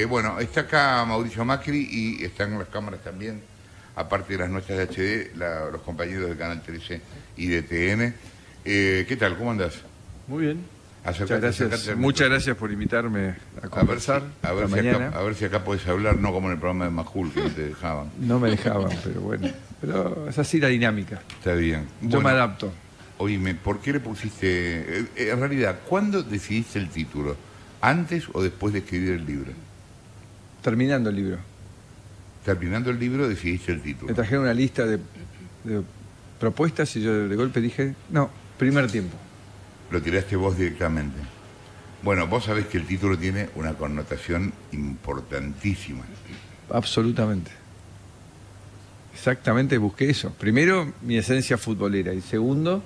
Bueno, está acá Mauricio Macri y están en las cámaras también, aparte de las noches de HD, los compañeros del Canal 13 y de TN. ¿Qué tal? ¿Cómo andás? Muy bien. Acercate, Muchas gracias. Muchas gracias por invitarme a conversar. A ver si acá podés hablar, no como en el programa de Majul, que no te dejaban. No me dejaban, pero bueno. Pero es así la dinámica. Está bien. Yo me adapto. Oíme, ¿por qué le pusiste...? En realidad, ¿cuándo decidiste el título? ¿Antes o después de escribir el libro? Terminando el libro. Terminando el libro decidiste el Me título. trajeron una lista de propuestas y yo de golpe dije, no, primer tiempo. Lo tiraste vos directamente. Bueno, vos sabés que el título tiene una connotación importantísima. Absolutamente. Exactamente busqué eso. Primero, mi esencia futbolera. Y segundo,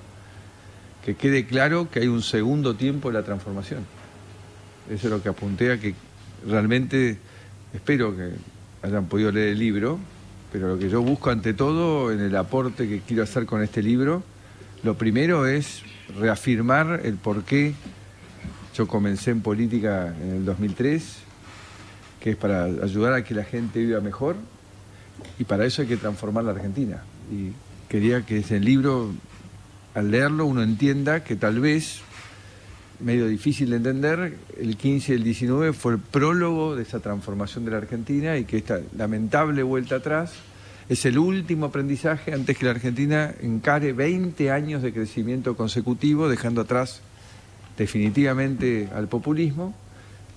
que quede claro que hay un segundo tiempo de la transformación. Eso es lo que apunté a que realmente espero que hayan podido leer el libro, pero lo que yo busco ante todo en el aporte que quiero hacer con este libro, lo primero es reafirmar el por qué yo comencé en política en el 2003, que es para ayudar a que la gente viva mejor, y para eso hay que transformar la Argentina. Y quería que ese libro, al leerlo, uno entienda que tal vez, medio difícil de entender, el 15 y el 19 fue el prólogo de esa transformación de la Argentina y que esta lamentable vuelta atrás es el último aprendizaje antes que la Argentina encare 20 años de crecimiento consecutivo, dejando atrás definitivamente al populismo.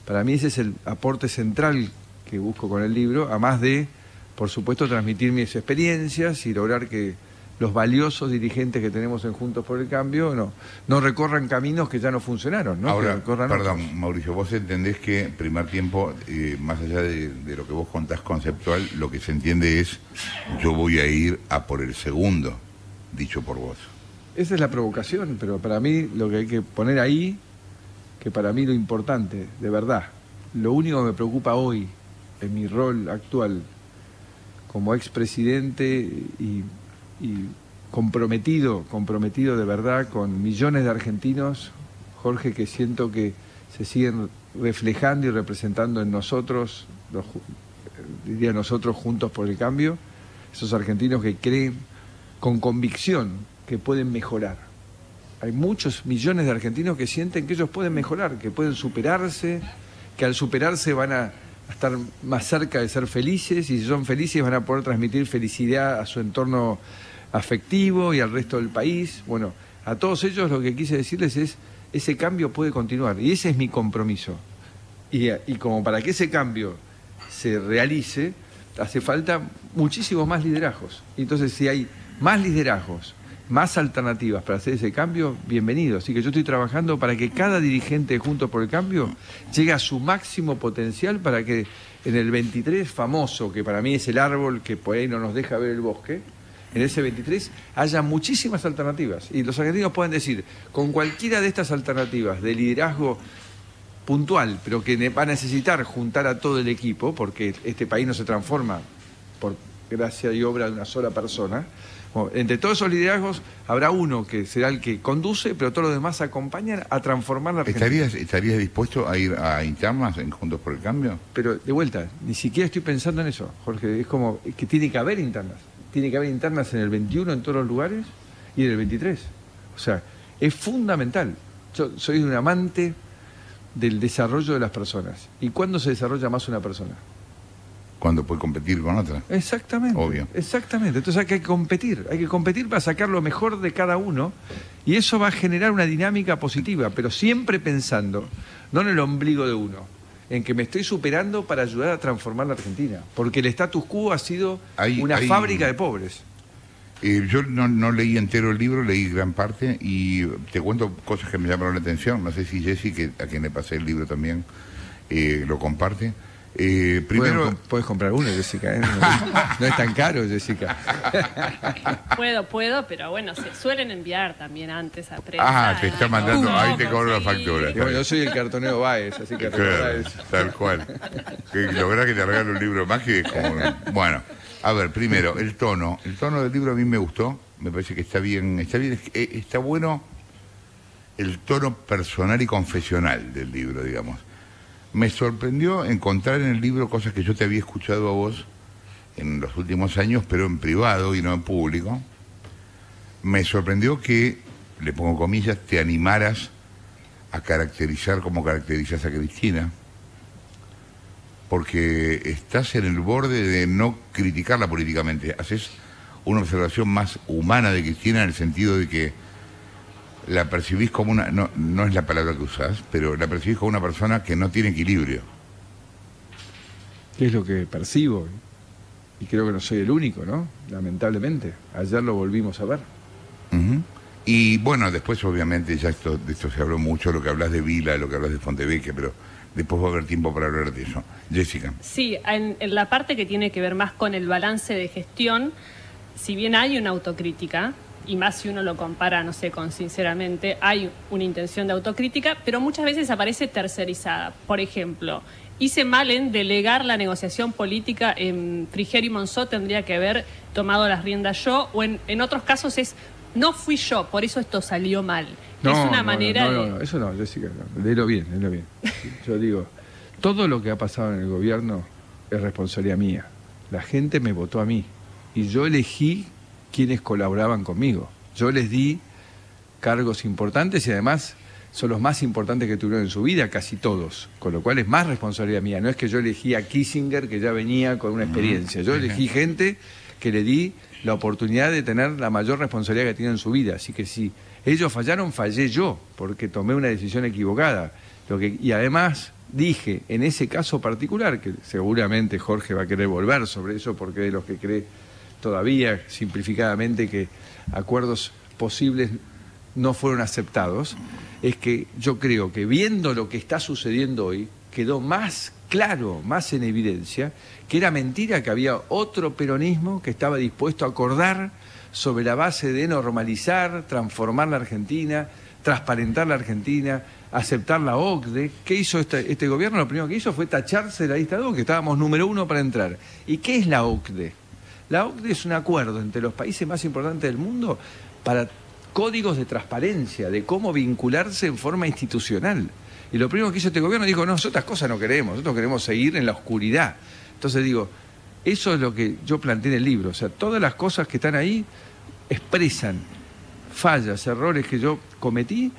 Para mí ese es el aporte central que busco con el libro, además de, por supuesto, transmitir mis experiencias y lograr que los valiosos dirigentes que tenemos en Juntos por el Cambio no recorran caminos que ya no funcionaron, ¿no? Ahora, perdón, otros. Mauricio, vos entendés que primer tiempo, más allá de lo que vos contás conceptual, lo que se entiende es yo voy a ir a por el segundo, dicho por vos. Esa es la provocación, pero para mí lo que hay que poner ahí, que para mí lo importante, de verdad, lo único que me preocupa hoy, en mi rol actual, como expresidente y comprometido de verdad con millones de argentinos, Jorge, que siento que se siguen reflejando y representando en nosotros, diría nosotros Juntos por el Cambio, esos argentinos que creen con convicción que pueden mejorar. Hay muchos millones de argentinos que sienten que ellos pueden mejorar, que pueden superarse, que al superarse van a estar más cerca de ser felices, y si son felices van a poder transmitir felicidad a su entorno afectivo y al resto del país. Bueno, a todos ellos lo que quise decirles es, ese cambio puede continuar, y ese es mi compromiso. Y como para que ese cambio se realice, hace falta muchísimos más liderazgos. Entonces, si hay más liderazgos, más alternativas para hacer ese cambio, bienvenido. Así que yo estoy trabajando para que cada dirigente de Juntos por el Cambio llegue a su máximo potencial para que en el 23 famoso, que para mí es el árbol que por ahí no nos deja ver el bosque, en ese 23 haya muchísimas alternativas. Y los argentinos pueden decir, con cualquiera de estas alternativas de liderazgo puntual, pero que va a necesitar juntar a todo el equipo, porque este país no se transforma por gracia y obra de una sola persona. Bueno, entre todos esos liderazgos habrá uno que será el que conduce, pero todos los demás acompañan a transformar la Argentina. ¿Estarías dispuesto a ir a internas en Juntos por el Cambio? Pero de vuelta, ni siquiera estoy pensando en eso, Jorge. Es como que tiene que haber internas. Tiene que haber internas en el 21 en todos los lugares y en el 23. O sea, es fundamental. Yo soy un amante del desarrollo de las personas. ¿Y cuándo se desarrolla más una persona? Cuando puede competir con otra. Exactamente. Obvio. Exactamente. Entonces hay que competir para sacar lo mejor de cada uno, y eso va a generar una dinámica positiva, pero siempre pensando, no en el ombligo de uno, en que me estoy superando para ayudar a transformar la Argentina, porque el status quo ha sido una fábrica de pobres. Yo no leí entero el libro, leí gran parte y te cuento cosas que me llamaron la atención. No sé si Jessy, a quien le pasé el libro también, lo comparte. Primero... Puedes comprar uno, Jessica, ¿eh? No es tan caro, Jessica. Puedo, pero bueno, se suelen enviar también antes a prensa. Ah, te está mandando, ahí te cobro la factura. Bueno, yo soy el cartonero Baez, así que claro, tal cual. Que lográs que te regale un libro más que como... Bueno, a ver, primero, el tono del libro a mí me gustó, me parece que está bien, está bueno el tono personal y confesional del libro, digamos. Me sorprendió encontrar en el libro cosas que yo te había escuchado a vos en los últimos años, pero en privado y no en público. Me sorprendió que, le pongo comillas, te animaras a caracterizar como caracterizas a Cristina, porque estás en el borde de no criticarla políticamente. Haces una observación más humana de Cristina en el sentido de que la percibís como una, no es la palabra que usás, pero la percibís como una persona que no tiene equilibrio. ¿Qué es lo que percibo? Y creo que no soy el único, ¿no? Lamentablemente. Ayer lo volvimos a ver. Y bueno, después obviamente ya de esto se habló mucho, lo que hablas de Vila, lo que hablas de Fontevecchia, pero después va a haber tiempo para hablar de eso. Jessica. Sí, en la parte que tiene que ver más con el balance de gestión, si bien hay una autocrítica, y más si uno lo compara, no sé, con Sinceramente, hay una intención de autocrítica, pero muchas veces aparece tercerizada. Por ejemplo, hice mal en delegar la negociación política en Frigerio y Monzó, tendría que haber tomado las riendas yo, o en otros casos es, no fui yo, por eso esto salió mal. No, es una manera de... No, eso no, Jessica, no. Léelo bien. Yo digo, todo lo que ha pasado en el gobierno es responsabilidad mía. La gente me votó a mí y yo elegí quienes colaboraban conmigo. Yo les di cargos importantes y además son los más importantes que tuvieron en su vida, casi todos, con lo cual es más responsabilidad mía. No es que yo elegí a Kissinger, que ya venía con una experiencia. Yo elegí gente que le di la oportunidad de tener la mayor responsabilidad que tienen en su vida. Así que si ellos fallaron, fallé yo, porque tomé una decisión equivocada. Y además dije, en ese caso particular, que seguramente Jorge va a querer volver sobre eso, porque de los que cree todavía, simplificadamente, que acuerdos posibles no fueron aceptados, es que yo creo que viendo lo que está sucediendo hoy, quedó más claro, más en evidencia, que era mentira que había otro peronismo que estaba dispuesto a acordar sobre la base de normalizar, transformar la Argentina, transparentar la Argentina, aceptar la OCDE. ¿Qué hizo este gobierno? Lo primero que hizo fue tacharse de la lista de OCDE, que estábamos número 1 para entrar. ¿Y qué es la OCDE? La OCDE es un acuerdo entre los países más importantes del mundo para códigos de transparencia, de cómo vincularse en forma institucional. Y lo primero que hizo este gobierno, dijo, no, nosotros cosas no queremos, nosotros queremos seguir en la oscuridad. Entonces digo, eso es lo que yo planteé en el libro. O sea, todas las cosas que están ahí expresan fallas, errores que yo cometí,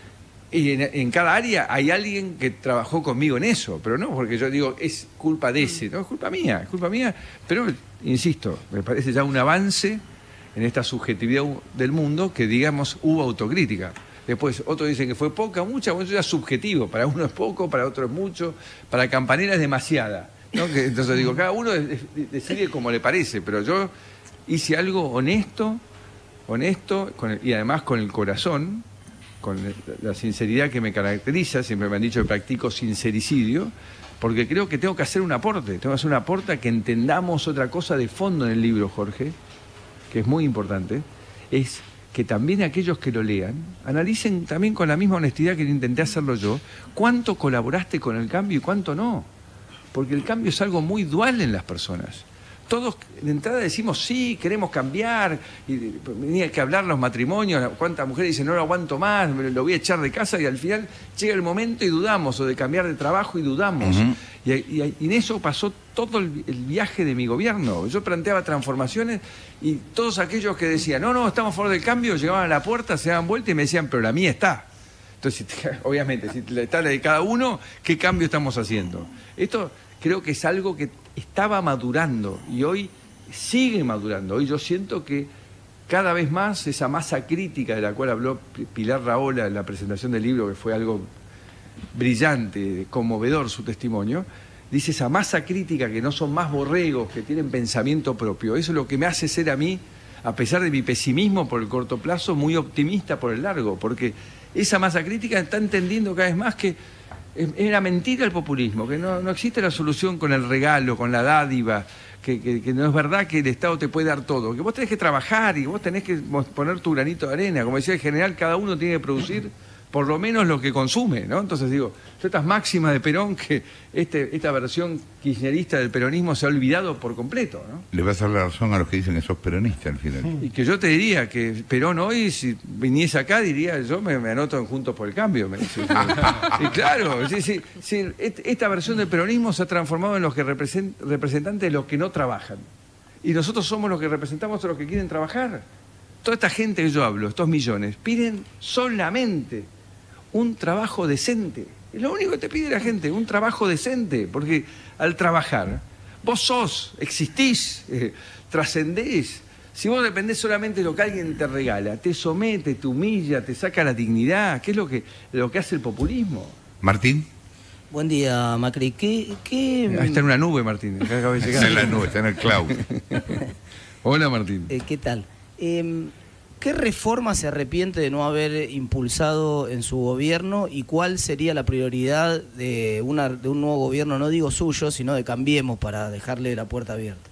y en cada área hay alguien que trabajó conmigo en eso, pero no porque yo digo, es culpa de ese, no, es culpa mía, pero, insisto, me parece ya un avance en esta subjetividad del mundo que, digamos, hubo autocrítica. Después, otros dicen que fue poca, mucha, bueno, eso ya es subjetivo, para uno es poco, para otro es mucho, para Campanella es demasiada, ¿no? Entonces digo, cada uno decide como le parece, pero yo hice algo honesto, y además con el corazón, con la sinceridad que me caracteriza. Siempre me han dicho que practico sincericidio, porque creo que tengo que hacer un aporte, a que entendamos otra cosa de fondo en el libro, Jorge, que es muy importante, es que también aquellos que lo lean analicen también con la misma honestidad que intenté hacerlo yo, cuánto colaboraste con el cambio y cuánto no, porque el cambio es algo muy dual en las personas. Todos de entrada decimos, sí, queremos cambiar, y tenía que hablar los matrimonios, cuántas mujeres dicen, no lo aguanto más, me lo voy a echar de casa, y al final llega el momento y dudamos, o de cambiar de trabajo y dudamos. Y en eso pasó todo el viaje de mi gobierno. Yo planteaba transformaciones y todos aquellos que decían, no, estamos a favor del cambio, llegaban a la puerta, se daban vuelta y me decían, pero la mía está. Entonces, obviamente, si está la de cada uno, ¿qué cambio estamos haciendo? Esto creo que es algo que estaba madurando y hoy sigue madurando. Hoy yo siento que cada vez más esa masa crítica de la cual habló Pilar Rahola en la presentación del libro, que fue algo brillante, conmovedor su testimonio, dice esa masa crítica que no son más borregos, que tienen pensamiento propio. Eso es lo que me hace ser a mí, a pesar de mi pesimismo por el corto plazo, muy optimista por el largo, porque esa masa crítica está entendiendo cada vez más que era mentira el populismo, que no existe la solución con el regalo, con la dádiva, que no es verdad que el Estado te puede dar todo, que vos tenés que trabajar y vos tenés que poner tu granito de arena. Como decía el general, cada uno tiene que producir por lo menos lo que consume, ¿no? Entonces digo, estas máximas de Perón, que esta versión kirchnerista del peronismo se ha olvidado por completo, ¿no? Le vas a dar la razón a los que dicen que sos peronista al final. Y que yo te diría que Perón hoy, si viniese acá, diría, yo me anoto en Juntos por el Cambio. Me dice. Y claro, sí, esta versión del peronismo se ha transformado en los que representantes de los que no trabajan. Y nosotros somos los que representamos a los que quieren trabajar. Toda esta gente que yo hablo, estos millones, piden solamente un trabajo decente. Es lo único que te pide la gente, un trabajo decente. Porque al trabajar, vos existís, trascendés. Si vos dependés solamente de lo que alguien te regala, te somete, te humilla, te saca la dignidad, que es lo que hace el populismo. Martín. Buen día, Macri. ¿Qué... Ahí está en una nube, Martín. Acá acaba de llegar. Está en la nube, está en el cloud. Hola, Martín. ¿Qué tal? ¿Qué reforma se arrepiente de no haber impulsado en su gobierno y cuál sería la prioridad de un nuevo gobierno, no digo suyo, sino de Cambiemos, para dejarle la puerta abierta?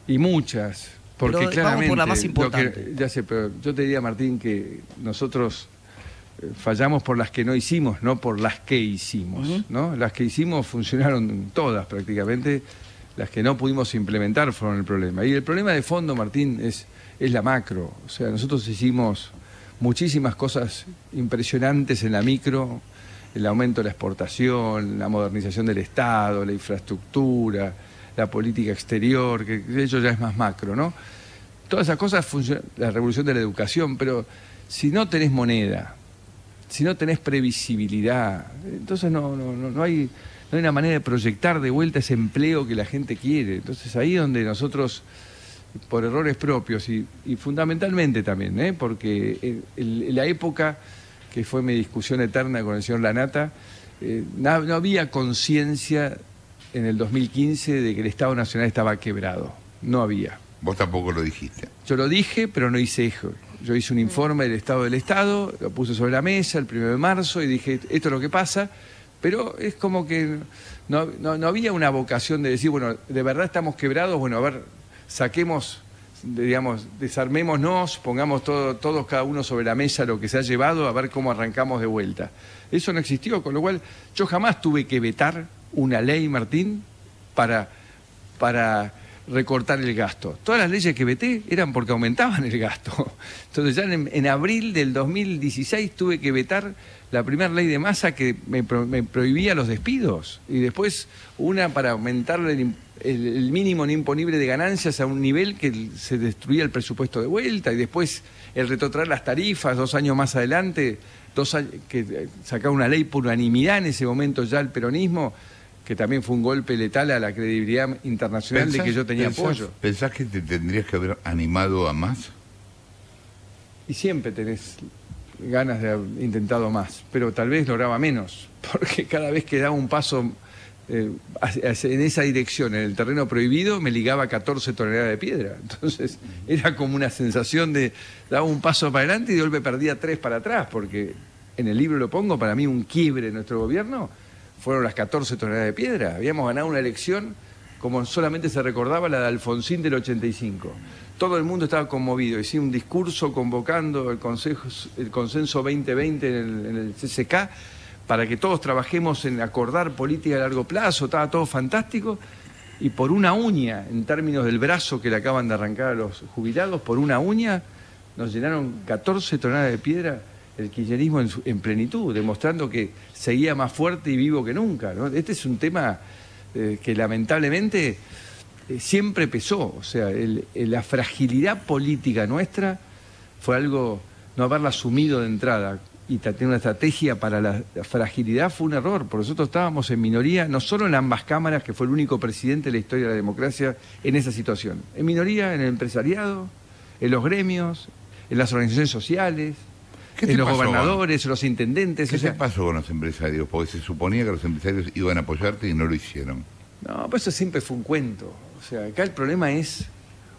Y muchas, porque pero claramente... Vamos por la más importante. Ya sé, pero yo te diría, Martín, que nosotros fallamos por las que no hicimos, no por las que hicimos, ¿no? Las que hicimos funcionaron todas prácticamente, las que no pudimos implementar fueron el problema. Y el problema de fondo, Martín, es la macro. O sea, nosotros hicimos muchísimas cosas impresionantes en la micro, el aumento de la exportación, la modernización del Estado, la infraestructura, la política exterior, que eso ya es más macro, ¿no? Todas esas cosas funcionan, la revolución de la educación, pero si no tenés moneda, si no tenés previsibilidad, entonces no hay una manera de proyectar de vuelta ese empleo que la gente quiere. Entonces ahí es donde nosotros, por errores propios y fundamentalmente también, porque en la época que fue mi discusión eterna con el señor Lanata, no había conciencia en el 2015 de que el Estado Nacional estaba quebrado. No había. Vos tampoco lo dijiste. Yo lo dije, pero no hice eso. Yo hice un informe del estado del Estado, lo puse sobre la mesa el 1 de marzo y dije, esto es lo que pasa, pero es como que no había una vocación de decir, bueno, de verdad estamos quebrados, bueno, a ver, saquemos, digamos, desarmémonos, pongamos todos cada uno sobre la mesa lo que se ha llevado, a ver cómo arrancamos de vuelta. Eso no existió, con lo cual yo jamás tuve que vetar una ley, Martín, para recortar el gasto. Todas las leyes que veté eran porque aumentaban el gasto. Entonces ya en abril del 2016 tuve que vetar la primera ley de masa que me prohibía los despidos, y después una para aumentar el mínimo no imponible de ganancias a un nivel que se destruía el presupuesto de vuelta, y después el retrotraer las tarifas 2 años más adelante, que sacaba una ley por unanimidad en ese momento ya el peronismo, que también fue un golpe letal a la credibilidad internacional de que yo tenía apoyo. ¿Pensás que te tendrías que haber animado a más? Y siempre tenés ganas de haber intentado más, pero tal vez lograba menos, porque cada vez que daba un paso en esa dirección, en el terreno prohibido, me ligaba 14 toneladas de piedra. Entonces era como una sensación de daba un paso para adelante y de golpe perdía 3 para atrás, porque en el libro lo pongo, para mí un quiebre en nuestro gobierno fueron las 14 toneladas de piedra. Habíamos ganado una elección como solamente se recordaba la de Alfonsín del 85. Todo el mundo estaba conmovido. Hice un discurso convocando el consenso 2020 en el CCK para que todos trabajemos en acordar política a largo plazo. Estaba todo fantástico. Y por una uña, en términos del brazo que le acaban de arrancar a los jubilados, por una uña nos llenaron 14 toneladas de piedra el kirchnerismo en plenitud, demostrando que seguía más fuerte y vivo que nunca, ¿no? Este es un tema que lamentablemente siempre pesó. O sea, la fragilidad política nuestra fue algo, no haberla asumido de entrada y tener una estrategia para la fragilidad fue un error, porque nosotros estábamos en minoría, no solo en ambas cámaras, que fue el único presidente de la historia de la democracia en esa situación, en minoría en el empresariado, en los gremios, en las organizaciones sociales, en los gobernadores, en los intendentes. ¿Qué te pasó con los empresarios? Porque se suponía que los empresarios iban a apoyarte y no lo hicieron. No, pues eso siempre fue un cuento. O sea, acá el problema es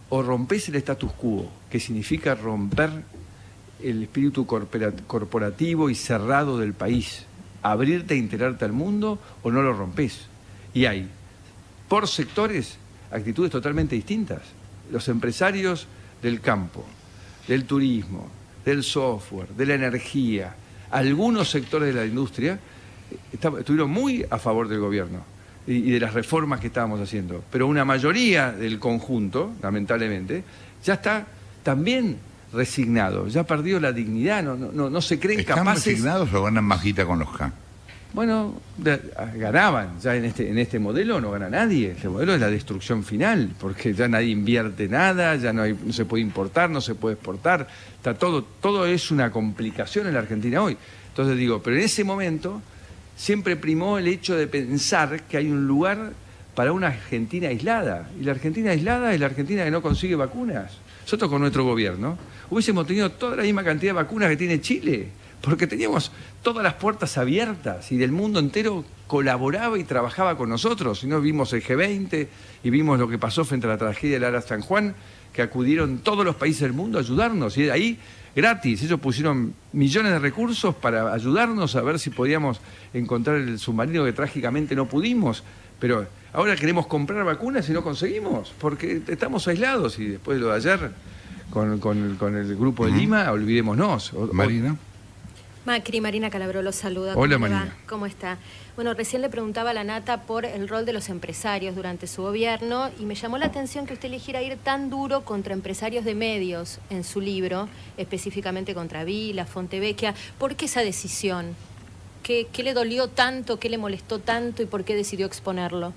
o rompés el status quo, que significa romper el espíritu corporativo y cerrado del país, abrirte e integrarte al mundo, o no lo rompés. Y hay, por sectores, actitudes totalmente distintas. Los empresarios del campo, del turismo, del software, de la energía, algunos sectores de la industria estuvieron muy a favor del gobierno y de las reformas que estábamos haciendo. Pero una mayoría del conjunto, lamentablemente, ya está también resignado, ya perdió la dignidad, no se creen ¿Están capaces... resignados o ganan majita con los K? Bueno, ganaban, ya en este modelo no gana nadie, este modelo es la destrucción final, porque ya nadie invierte nada, ya no se puede importar, no se puede exportar, está todo es una complicación en la Argentina hoy. Entonces digo, pero en ese momento siempre primó el hecho de pensar que hay un lugar para una Argentina aislada, y la Argentina aislada es la Argentina que no consigue vacunas. Nosotros con nuestro gobierno hubiésemos tenido toda la misma cantidad de vacunas que tiene Chile, porque teníamos todas las puertas abiertas y del mundo entero colaboraba y trabajaba con nosotros. Y no vimos el G20 y vimos lo que pasó frente a la tragedia del Ara San Juan, que acudieron todos los países del mundo a ayudarnos. Y ahí, gratis, ellos pusieron millones de recursos para ayudarnos a ver si podíamos encontrar el submarino que trágicamente no pudimos. Pero ahora queremos comprar vacunas y no conseguimos, porque estamos aislados. Y después de lo de ayer, con el grupo de Lima, olvidémonos. Marina. Macri, Marina Calabró los saluda. Hola, ¿Cómo le va? Marina. ¿Cómo está? Bueno, recién le preguntaba a la Nata por el rol de los empresarios durante su gobierno y me llamó la atención que usted eligiera ir tan duro contra empresarios de medios en su libro, específicamente contra Vila, Fontevecchia. ¿Por qué esa decisión? ¿Qué le dolió tanto, qué le molestó tanto y por qué decidió exponerlo?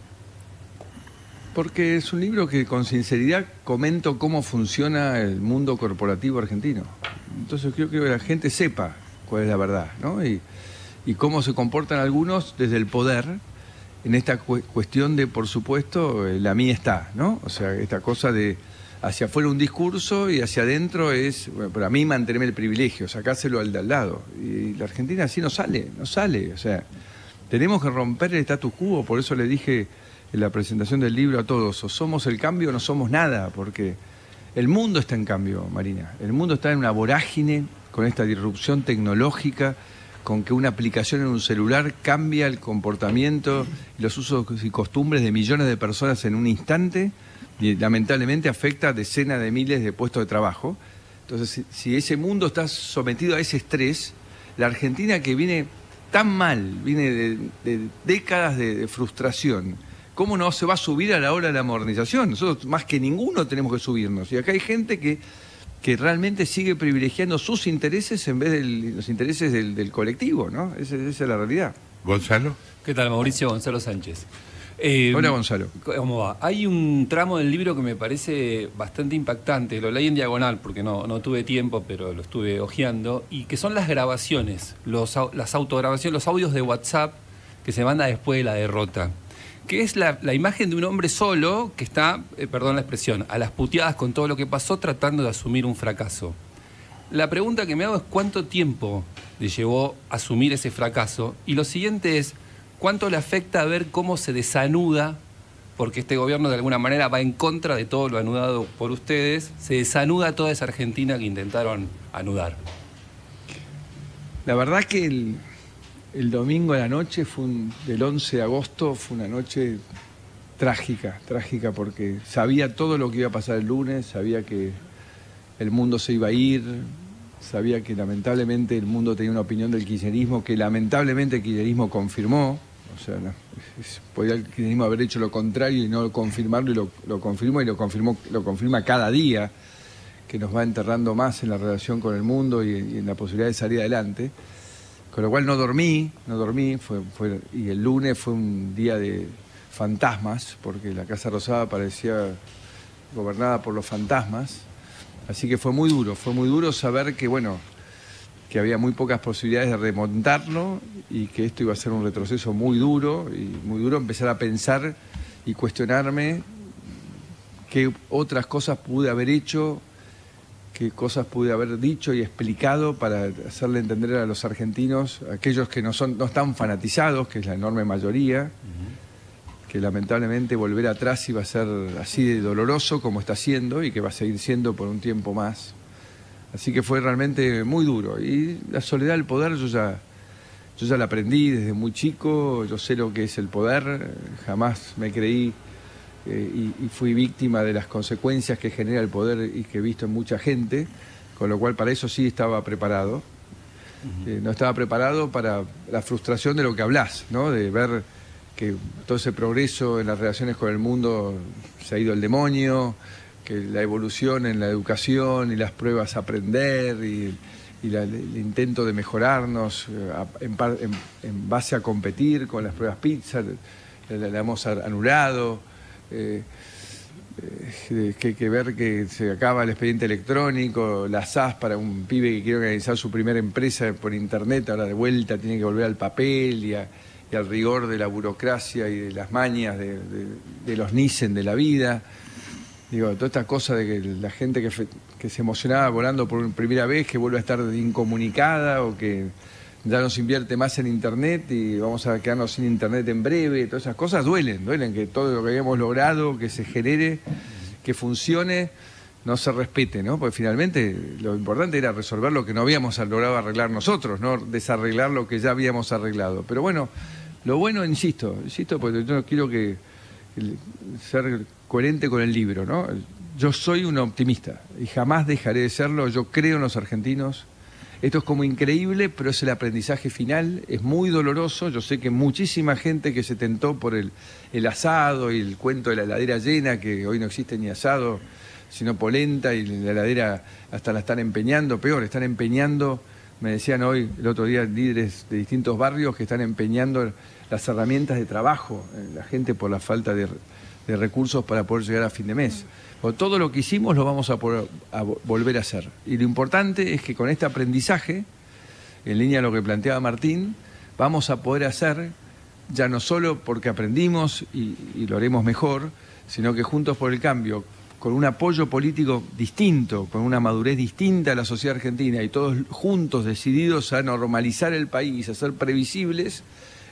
Porque es un libro que con sinceridad comento cómo funciona el mundo corporativo argentino. Entonces creo que la gente sepa cuál es la verdad, ¿no? Y cómo se comportan algunos desde el poder en esta cuestión de, por supuesto, la mía está, ¿no? O sea, esta cosa de hacia afuera un discurso y hacia adentro es, bueno, para mí mantenerme el privilegio, sacárselo al de al lado. Y la Argentina así no sale. O sea, tenemos que romper el status quo, por eso le dije en la presentación del libro a todos, o somos el cambio o no somos nada, porque el mundo está en cambio, Marina. El mundo está en una vorágine con esta disrupción tecnológica, con que una aplicación en un celular cambia el comportamiento y los usos y costumbres de millones de personas en un instante y lamentablemente afecta a decenas de miles de puestos de trabajo. Entonces, si ese mundo está sometido a ese estrés, la Argentina que viene tan mal, viene de décadas de frustración, ¿cómo no se va a subir a la hora de la modernización? Nosotros más que ninguno tenemos que subirnos. Y acá hay gente que realmente sigue privilegiando sus intereses en vez de los intereses del colectivo, ¿no? Esa es la realidad. Gonzalo. ¿Qué tal, Mauricio? Gonzalo Sánchez. Hola, Gonzalo. ¿Cómo va? Hay un tramo del libro que me parece bastante impactante, lo leí en diagonal porque no tuve tiempo, pero lo estuve hojeando, y que son las grabaciones, las autograbaciones, los audios de WhatsApp que se manda después de la derrota, que es la imagen de un hombre solo que está, perdón la expresión, a las puteadas con todo lo que pasó tratando de asumir un fracaso. La pregunta que me hago es cuánto tiempo le llevó asumir ese fracaso, y lo siguiente es cuánto le afecta ver cómo se desanuda, porque este gobierno de alguna manera va en contra de todo lo anudado por ustedes, se desanuda toda esa Argentina que intentaron anudar. La verdad que el domingo a la noche del 11 de agosto fue una noche trágica porque sabía todo lo que iba a pasar el lunes, sabía que el mundo se iba a ir, sabía que lamentablemente el mundo tenía una opinión del kirchnerismo que lamentablemente el kirchnerismo confirmó. O sea, podía el kirchnerismo haber hecho lo contrario y no confirmarlo, y lo confirmó y lo confirma cada día, que nos va enterrando más en la relación con el mundo y en la posibilidad de salir adelante. Con lo cual no dormí, y el lunes fue un día de fantasmas, porque la Casa Rosada parecía gobernada por los fantasmas. Así que fue muy duro saber que, bueno, que había muy pocas posibilidades de remontarlo y que esto iba a ser un retroceso muy duro empezar a pensar y cuestionarme qué otras cosas pude haber hecho, qué cosas pude haber dicho y explicado para hacerle entender a los argentinos, aquellos que no están fanatizados, que es la enorme mayoría, que lamentablemente volver atrás iba a ser así de doloroso como está siendo y que va a seguir siendo por un tiempo más. Así que fue realmente muy duro. Y la soledad del poder yo ya la aprendí desde muy chico, yo sé lo que es el poder, jamás me creí y fui víctima de las consecuencias que genera el poder y que he visto en mucha gente, con lo cual para eso sí estaba preparado. no estaba preparado para la frustración de lo que hablás, ¿no? De ver que todo ese progreso en las relaciones con el mundo se ha ido al demonio, que la evolución en la educación y las pruebas a aprender y el intento de mejorarnos en base a competir con las pruebas PISA, la hemos anulado. Que ver que se acaba el expediente electrónico, la SAS para un pibe que quiere organizar su primera empresa por internet, ahora de vuelta tiene que volver al papel y al rigor de la burocracia y de las mañas de los Nissen de la vida. Digo, toda esta cosa de que la gente que se emocionaba volando por primera vez, que vuelve a estar incomunicada o que ya no se invierte más en internet y vamos a quedarnos sin internet en breve, todas esas cosas duelen que todo lo que habíamos logrado, que se genere, que funcione, no se respete, ¿no? Porque finalmente lo importante era resolver lo que no habíamos logrado arreglar nosotros, no desarreglar lo que ya habíamos arreglado. Pero bueno, lo bueno, insisto, porque yo quiero ser coherente con el libro, ¿no? Yo soy un optimista y jamás dejaré de serlo, yo creo en los argentinos. Esto es como increíble, pero es el aprendizaje final, es muy doloroso. Yo sé que muchísima gente que se tentó por el asado y el cuento de la heladera llena, que hoy no existe ni asado, sino polenta, y la heladera hasta la están empeñando, peor, están empeñando, me decían hoy, el otro día, líderes de distintos barrios que están empeñando las herramientas de trabajo, la gente por la falta de recursos para poder llegar a fin de mes. Todo lo que hicimos lo vamos a volver a hacer. Y lo importante es que con este aprendizaje, en línea a lo que planteaba Martín, vamos a poder hacer, ya no solo porque aprendimos y lo haremos mejor, sino que Juntos por el Cambio, con un apoyo político distinto, con una madurez distinta a la sociedad argentina y todos juntos decididos a normalizar el país, a ser previsibles,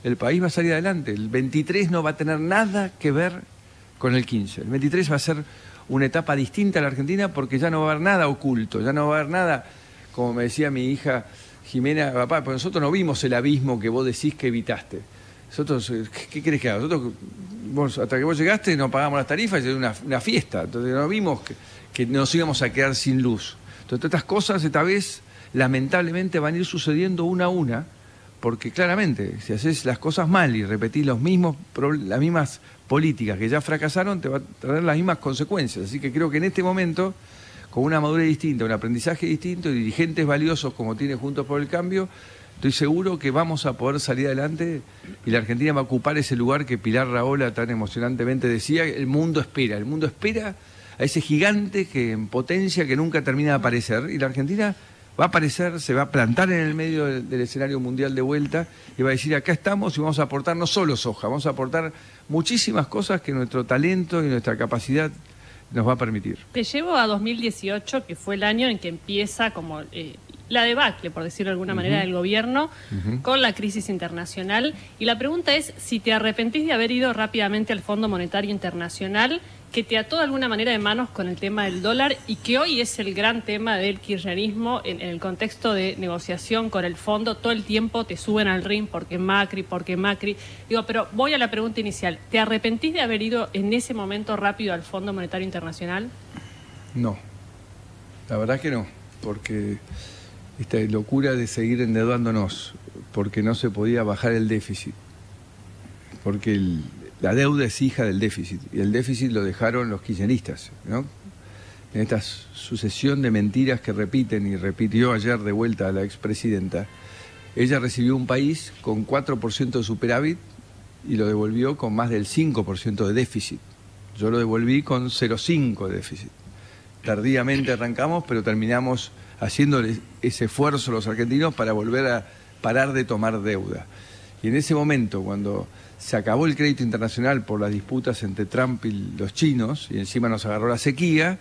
el país va a salir adelante. El 23 no va a tener nada que ver con el 15. El 23 va a ser una etapa distinta a la Argentina porque ya no va a haber nada oculto, ya no va a haber nada, como me decía mi hija Jimena, papá, pues nosotros no vimos el abismo que vos decís que evitaste. Nosotros, ¿qué querés que haga? Nosotros, hasta que vos llegaste no pagamos las tarifas y era una fiesta. Entonces no vimos que nos íbamos a quedar sin luz. Entonces todas estas cosas esta vez lamentablemente van a ir sucediendo una a una, porque claramente si haces las cosas mal y repetís las mismas políticas que ya fracasaron, te va a traer las mismas consecuencias. Así que creo que en este momento, con una madurez distinta, un aprendizaje distinto y dirigentes valiosos como tiene Juntos por el Cambio, estoy seguro que vamos a poder salir adelante y la Argentina va a ocupar ese lugar que Pilar Rahola tan emocionantemente decía, el mundo espera a ese gigante que en potencia que nunca termina de aparecer, y la Argentina va a aparecer, se va a plantar en el medio del escenario mundial de vuelta y va a decir, acá estamos y vamos a aportar no solo soja, vamos a aportar muchísimas cosas que nuestro talento y nuestra capacidad nos va a permitir. Te llevo a 2018, que fue el año en que empieza como la debacle, por decirlo de alguna manera, del gobierno con la crisis internacional. Y la pregunta es si te arrepentís de haber ido rápidamente al Fondo Monetario Internacional, que te ató de alguna manera de manos con el tema del dólar y que hoy es el gran tema del kirchnerismo en el contexto de negociación con el fondo. Todo el tiempo te suben al ring porque Macri. Digo, pero voy a la pregunta inicial. ¿Te arrepentís de haber ido en ese momento rápido al Fondo Monetario Internacional? No, la verdad que no, porque esta locura de seguir endeudándonos, porque no se podía bajar el déficit, porque la deuda es hija del déficit, y el déficit lo dejaron los kirchneristas, ¿no? En esta sucesión de mentiras que repiten, y repitió ayer de vuelta a la expresidenta, ella recibió un país con 4% de superávit y lo devolvió con más del 5% de déficit. Yo lo devolví con 0,5% de déficit. Tardíamente arrancamos, pero terminamos haciendo ese esfuerzo los argentinos para volver a parar de tomar deuda. Y en ese momento, cuando se acabó el crédito internacional por las disputas entre Trump y los chinos, y encima nos agarró la sequía,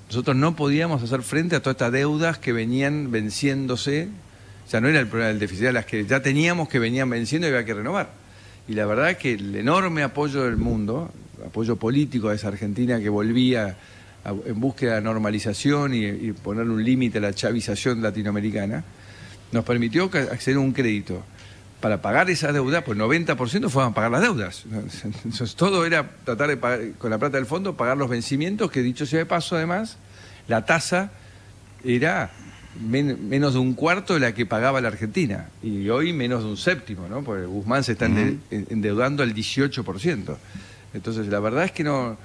nosotros no podíamos hacer frente a todas estas deudas que venían venciéndose. Ya no era el problema del déficit, eran las que ya teníamos que venían venciendo y había que renovar. Y la verdad es que el enorme apoyo del mundo, apoyo político a esa Argentina que volvía en búsqueda de normalización y poner un límite a la chavización latinoamericana, nos permitió acceder a un crédito para pagar esa deuda, pues 90% fueron a pagar las deudas. Entonces, todo era tratar de pagar, con la plata del fondo, pagar los vencimientos, que dicho sea de paso, además, la tasa era menos de un cuarto de la que pagaba la Argentina. Y hoy menos de un séptimo, ¿no? Porque Guzmán se está endeudando al 18%. Entonces, la verdad es que no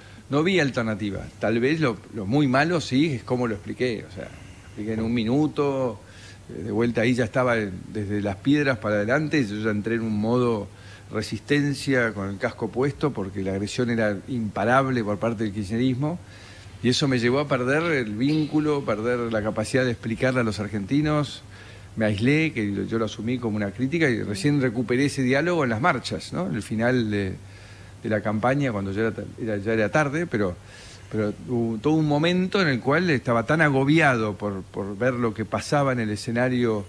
vi alternativa. Tal vez lo muy malo sí es como lo expliqué. O sea, expliqué en un minuto, de vuelta ahí ya estaba desde las piedras para adelante, yo ya entré en un modo resistencia con el casco puesto porque la agresión era imparable por parte del kirchnerismo. Y eso me llevó a perder el vínculo, perder la capacidad de explicarle a los argentinos. Me aislé, que yo lo asumí como una crítica, y recién recuperé ese diálogo en las marchas, ¿no? En el final de la campaña, cuando ya era tarde, pero hubo todo un momento en el cual estaba tan agobiado por ver lo que pasaba en el escenario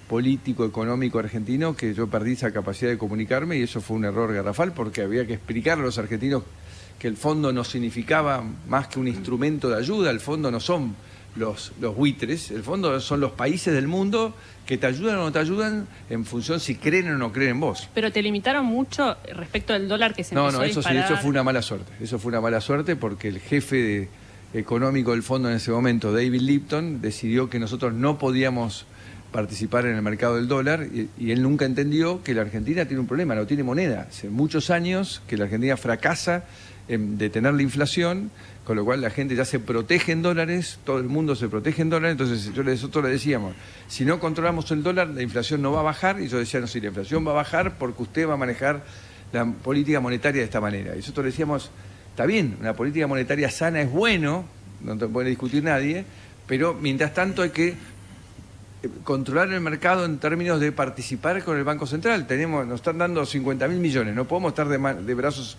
político, económico argentino, que yo perdí esa capacidad de comunicarme, y eso fue un error garrafal, porque había que explicar a los argentinos que el fondo no significaba más que un instrumento de ayuda. El fondo no son los buitres, el fondo son los países del mundo que te ayudan o no te ayudan en función si creen o no creen en vos. Pero te limitaron mucho respecto al dólar que se empezó a disparar. No, eso fue una mala suerte. Eso fue una mala suerte porque el jefe económico del fondo en ese momento, David Lipton, decidió que nosotros no podíamos participar en el mercado del dólar, y él nunca entendió que la Argentina tiene un problema, no tiene moneda. Hace muchos años que la Argentina fracasa en detener la inflación, con lo cual la gente ya se protege en dólares, todo el mundo se protege en dólares. Entonces nosotros le decíamos, si no controlamos el dólar, la inflación no va a bajar, y yo decía, no, si la inflación va a bajar porque usted va a manejar la política monetaria de esta manera. Y nosotros le decíamos, está bien, una política monetaria sana es bueno, no te puede discutir nadie, pero mientras tanto hay que controlar el mercado en términos de participar con el Banco Central. Nos están dando 50.000 millones, no podemos estar de brazos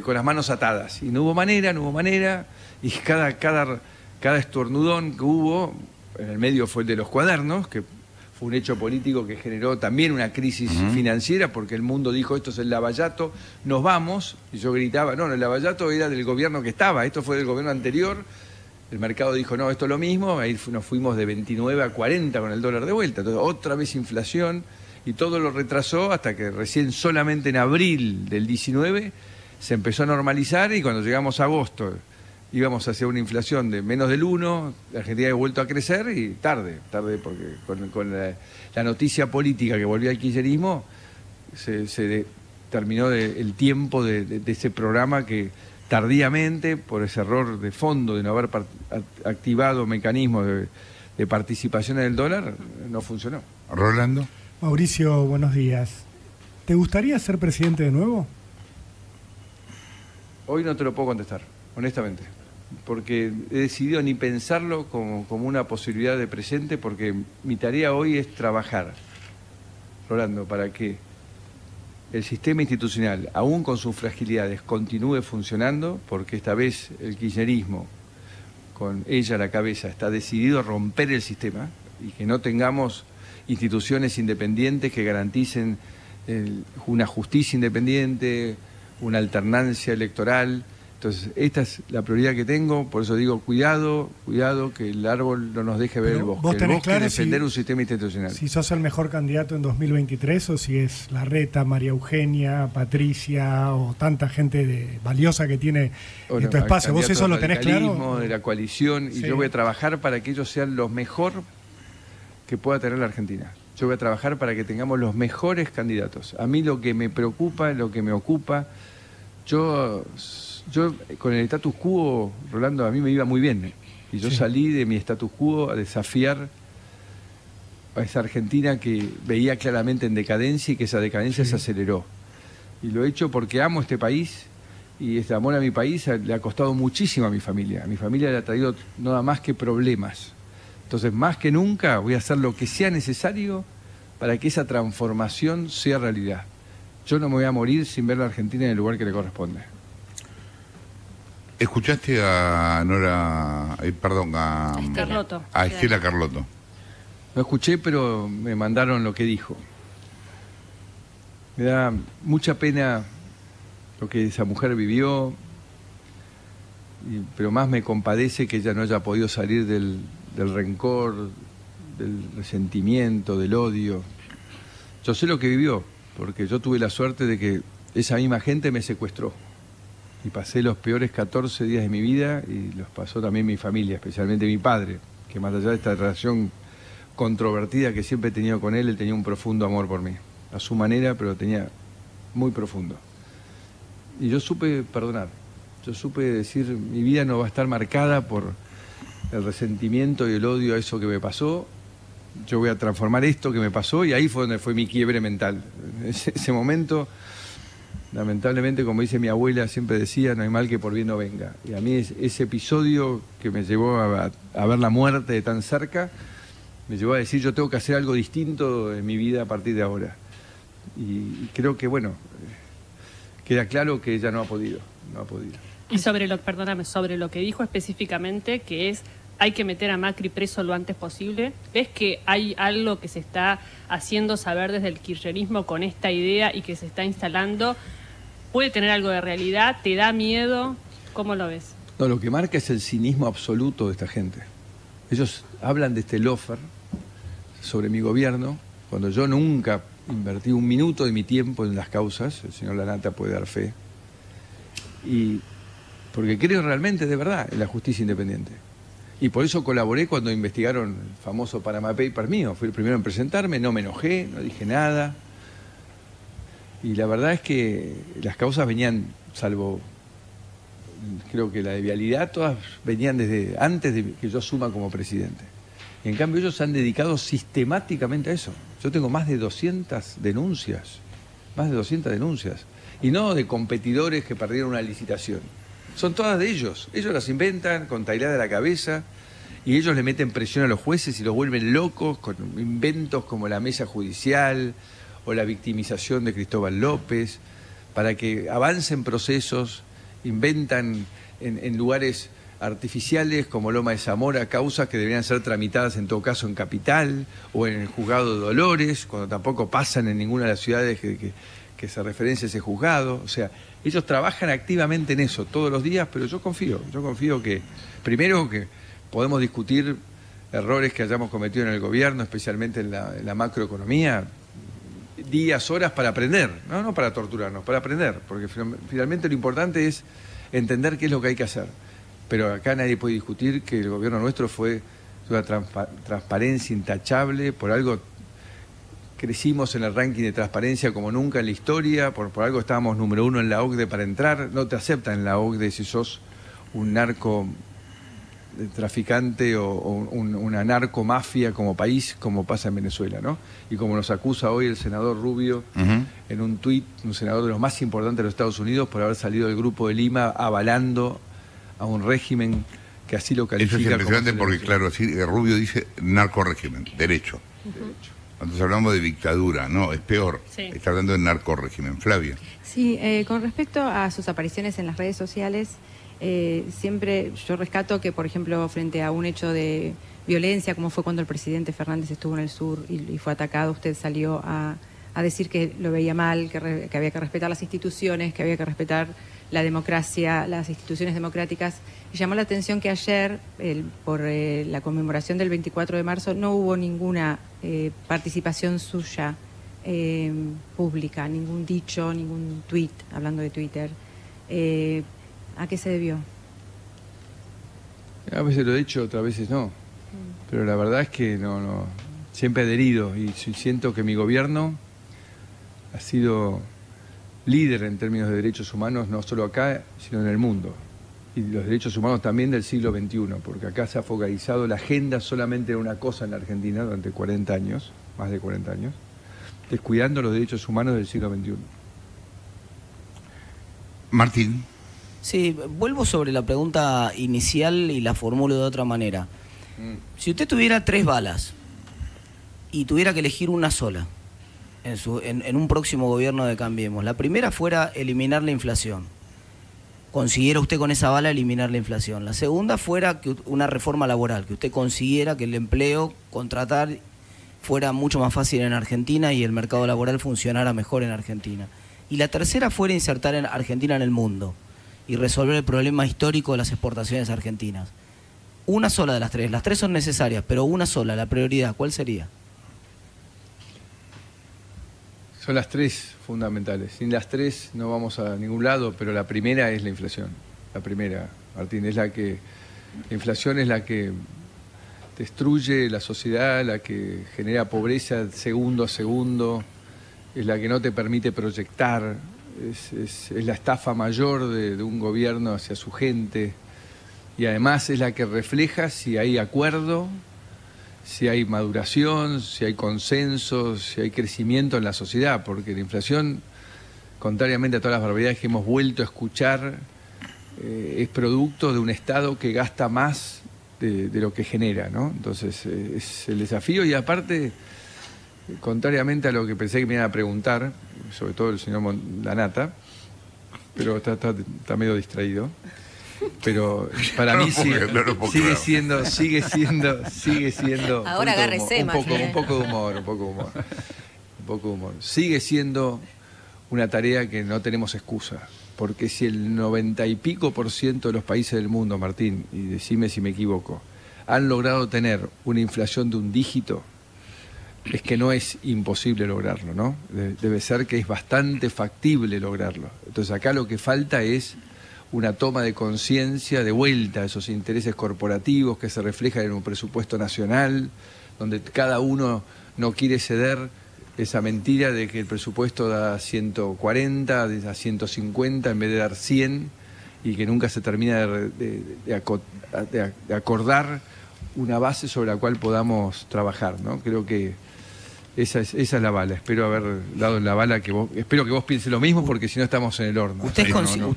con las manos atadas. Y no hubo manera, y cada estornudón que hubo, en el medio fue el de los cuadernos, que fue un hecho político que generó también una crisis financiera, porque el mundo dijo, esto es el lavallato, nos vamos, y yo gritaba, no, el lavallato era del gobierno que estaba, esto fue del gobierno anterior. El mercado dijo, no, esto es lo mismo, ahí nos fuimos de 29 a 40 con el dólar de vuelta. Entonces, otra vez inflación, y todo lo retrasó hasta que recién solamente en abril del 19 se empezó a normalizar, y cuando llegamos a agosto íbamos hacia una inflación de menos del 1, la Argentina ha vuelto a crecer, y tarde, porque con la noticia política que volvió al kirchnerismo, se terminó el tiempo de ese programa que tardíamente, por ese error de fondo de no haber activado mecanismos de participación en el dólar, no funcionó. Rolando. Mauricio, buenos días. ¿Te gustaría ser presidente de nuevo? Hoy no te lo puedo contestar, honestamente, porque he decidido ni pensarlo como una posibilidad de presente, porque mi tarea hoy es trabajar, Rolando, para que el sistema institucional, aún con sus fragilidades, continúe funcionando, porque esta vez el kirchnerismo, con ella a la cabeza, está decidido a romper el sistema, y que no tengamos instituciones independientes que garanticen una justicia independiente, una alternancia electoral. Entonces, esta es la prioridad que tengo, por eso digo, cuidado, que el árbol no nos deje ver el bosque. ¿Vos tenés claro defender un sistema institucional? Si sos el mejor candidato en 2023, o si es Larreta, María Eugenia, Patricia, o tanta gente valiosa que tiene en tu espacio. ¿Vos eso lo tenés claro? De la coalición, y yo voy a trabajar para que ellos sean los mejor que pueda tener la Argentina. Yo voy a trabajar para que tengamos los mejores candidatos. A mí lo que me preocupa, lo que me ocupa, yo con el status quo, Rolando, a mí me iba muy bien. Y yo salí de mi status quo a desafiar a esa Argentina que veía claramente en decadencia, y que esa decadencia se aceleró. Y lo he hecho porque amo este país, y este amor a mi país le ha costado muchísimo a mi familia. A mi familia le ha traído nada más que problemas. Entonces, más que nunca, voy a hacer lo que sea necesario para que esa transformación sea realidad. Yo no me voy a morir sin ver a la Argentina en el lugar que le corresponde. ¿Escuchaste a Carlotto. A Estela Carlotto? No escuché, pero me mandaron lo que dijo. Me da mucha pena lo que esa mujer vivió, pero más me compadece que ella no haya podido salir del rencor, del resentimiento, del odio. Yo sé lo que vivió, porque yo tuve la suerte de que esa misma gente me secuestró. Y pasé los peores 14 días de mi vida, y los pasó también mi familia, especialmente mi padre, que más allá de esta relación controvertida que siempre he tenido con él tenía un profundo amor por mí. A su manera, pero lo tenía muy profundo. Y yo supe perdonar. Yo supe decir, mi vida no va a estar marcada por el resentimiento y el odio a eso que me pasó. Yo voy a transformar esto que me pasó, y ahí fue donde fue mi quiebre mental. Ese momento, lamentablemente, como dice mi abuela, siempre decía, no hay mal que por bien no venga. Y a mí ese episodio que me llevó a ver la muerte de tan cerca, me llevó a decir, yo tengo que hacer algo distinto en mi vida a partir de ahora. Y creo que, bueno, queda claro que ella no ha podido. Y sobre lo que dijo específicamente, que es hay que meter a Macri preso lo antes posible. ¿Ves que hay algo que se está haciendo saber desde el kirchnerismo con esta idea y que se está instalando? ¿Puede tener algo de realidad? ¿Te da miedo? ¿Cómo lo ves? No, lo que marca es el cinismo absoluto de esta gente. Ellos hablan de este lofer sobre mi gobierno, cuando yo nunca invertí un minuto de mi tiempo en las causas. El señor Lanata puede dar fe. Y porque creo realmente, de verdad, en la justicia independiente. Y por eso colaboré cuando investigaron el famoso Panama Papers mío. Fui el primero en presentarme, no me enojé, no dije nada. Y la verdad es que las causas venían, salvo, creo que la de vialidad, todas venían desde antes de que yo asuma como presidente. Y en cambio ellos se han dedicado sistemáticamente a eso. Yo tengo más de 200 denuncias, y no de competidores que perdieron una licitación. Son todas de ellos. Ellos las inventan con tailada de la cabeza, y ellos le meten presión a los jueces y los vuelven locos con inventos como la mesa judicial o la victimización de Cristóbal López, para que avancen procesos, inventan en lugares artificiales como Loma de Zamora causas que deberían ser tramitadas en todo caso en Capital o en el juzgado de Dolores, cuando tampoco pasan en ninguna de las ciudades que se referencia ese juzgado. O sea, ellos trabajan activamente en eso todos los días, pero yo confío que, primero, que podemos discutir errores que hayamos cometido en el gobierno, especialmente en la macroeconomía, días, horas para aprender, no para torturarnos, para aprender, porque finalmente lo importante es entender qué es lo que hay que hacer. Pero acá nadie puede discutir que el gobierno nuestro fue una transparencia intachable, por algo crecimos en el ranking de transparencia como nunca en la historia, por algo estábamos número 1 en la OCDE para entrar. No te aceptan en la OCDE si sos un narcotraficante o una narcomafia como país, como pasa en Venezuela, ¿no? Y como nos acusa hoy el senador Rubio en un tuit, un senador de los más importantes de los Estados Unidos, por haber salido del Grupo de Lima avalando a un régimen que así lo califica. Eso es impresionante porque, claro, así Rubio dice narcorrégimen, derecho. Entonces hablamos de dictadura, no, es peor. Sí. Está hablando de narcorrégimen. Flavia. Sí, con respecto a sus apariciones en las redes sociales, siempre yo rescato que, por ejemplo, frente a un hecho de violencia, como fue cuando el presidente Fernández estuvo en el sur y fue atacado, usted salió a decir que lo veía mal, que había que respetar las instituciones, que había que respetar la democracia, las instituciones democráticas. Y llamó la atención que ayer, por la conmemoración del 24 de marzo, no hubo ninguna participación suya pública, ningún dicho, ningún tuit, hablando de Twitter. ¿A qué se debió? A veces lo he dicho, otras veces no. Pero la verdad es que no siempre he adherido y siento que mi gobierno ha sido líder en términos de derechos humanos, no solo acá, sino en el mundo. Y los derechos humanos también del siglo XXI, porque acá se ha focalizado la agenda solamente en una cosa en la Argentina durante 40 años, más de 40 años, descuidando los derechos humanos del siglo XXI. Martín. Sí, vuelvo sobre la pregunta inicial y la formulo de otra manera. Si usted tuviera 3 balas y tuviera que elegir una sola en un próximo gobierno de Cambiemos, la primera fuera eliminar la inflación. Consiguiera usted con esa bala eliminar la inflación. La segunda fuera una reforma laboral, que usted consiguiera que el empleo, contratar, fuera mucho más fácil en Argentina y el mercado laboral funcionara mejor en Argentina. Y la tercera fuera insertar a Argentina en el mundo y resolver el problema histórico de las exportaciones argentinas. Una sola de las 3, las 3 son necesarias, pero una sola, la prioridad, ¿cuál sería? Son las 3 fundamentales. Sin las 3 no vamos a ningún lado, pero la primera es la inflación. La primera, Martín, la inflación es la que destruye la sociedad, la que genera pobreza segundo a segundo, es la que no te permite proyectar, es la estafa mayor de un gobierno hacia su gente, y además es la que refleja si hay acuerdo, si hay maduración, si hay consenso, si hay crecimiento en la sociedad, porque la inflación, contrariamente a todas las barbaridades que hemos vuelto a escuchar, es producto de un Estado que gasta más de lo que genera, ¿no? Entonces es el desafío, y aparte, contrariamente a lo que pensé que me iban a preguntar, sobre todo el señor Lanata, pero está medio distraído, pero para mí sigue siendo ahora agárrese, un poco de humor. Sigue siendo una tarea que no tenemos excusa, porque si el 90 y pico % de los países del mundo, Martín, y decime si me equivoco, han logrado tener una inflación de un dígito, es que no es imposible lograrlo, ¿no? Debe ser que es bastante factible lograrlo. Entonces acá lo que falta es una toma de conciencia de vuelta a esos intereses corporativos que se reflejan en un presupuesto nacional, donde cada uno no quiere ceder esa mentira de que el presupuesto da 140, a 150 en vez de dar 100, y que nunca se termina de acordar una base sobre la cual podamos trabajar, ¿no? Creo que esa es la bala. Espero haber dado la bala espero que vos pienses lo mismo, porque si no estamos en el horno. ¿Usted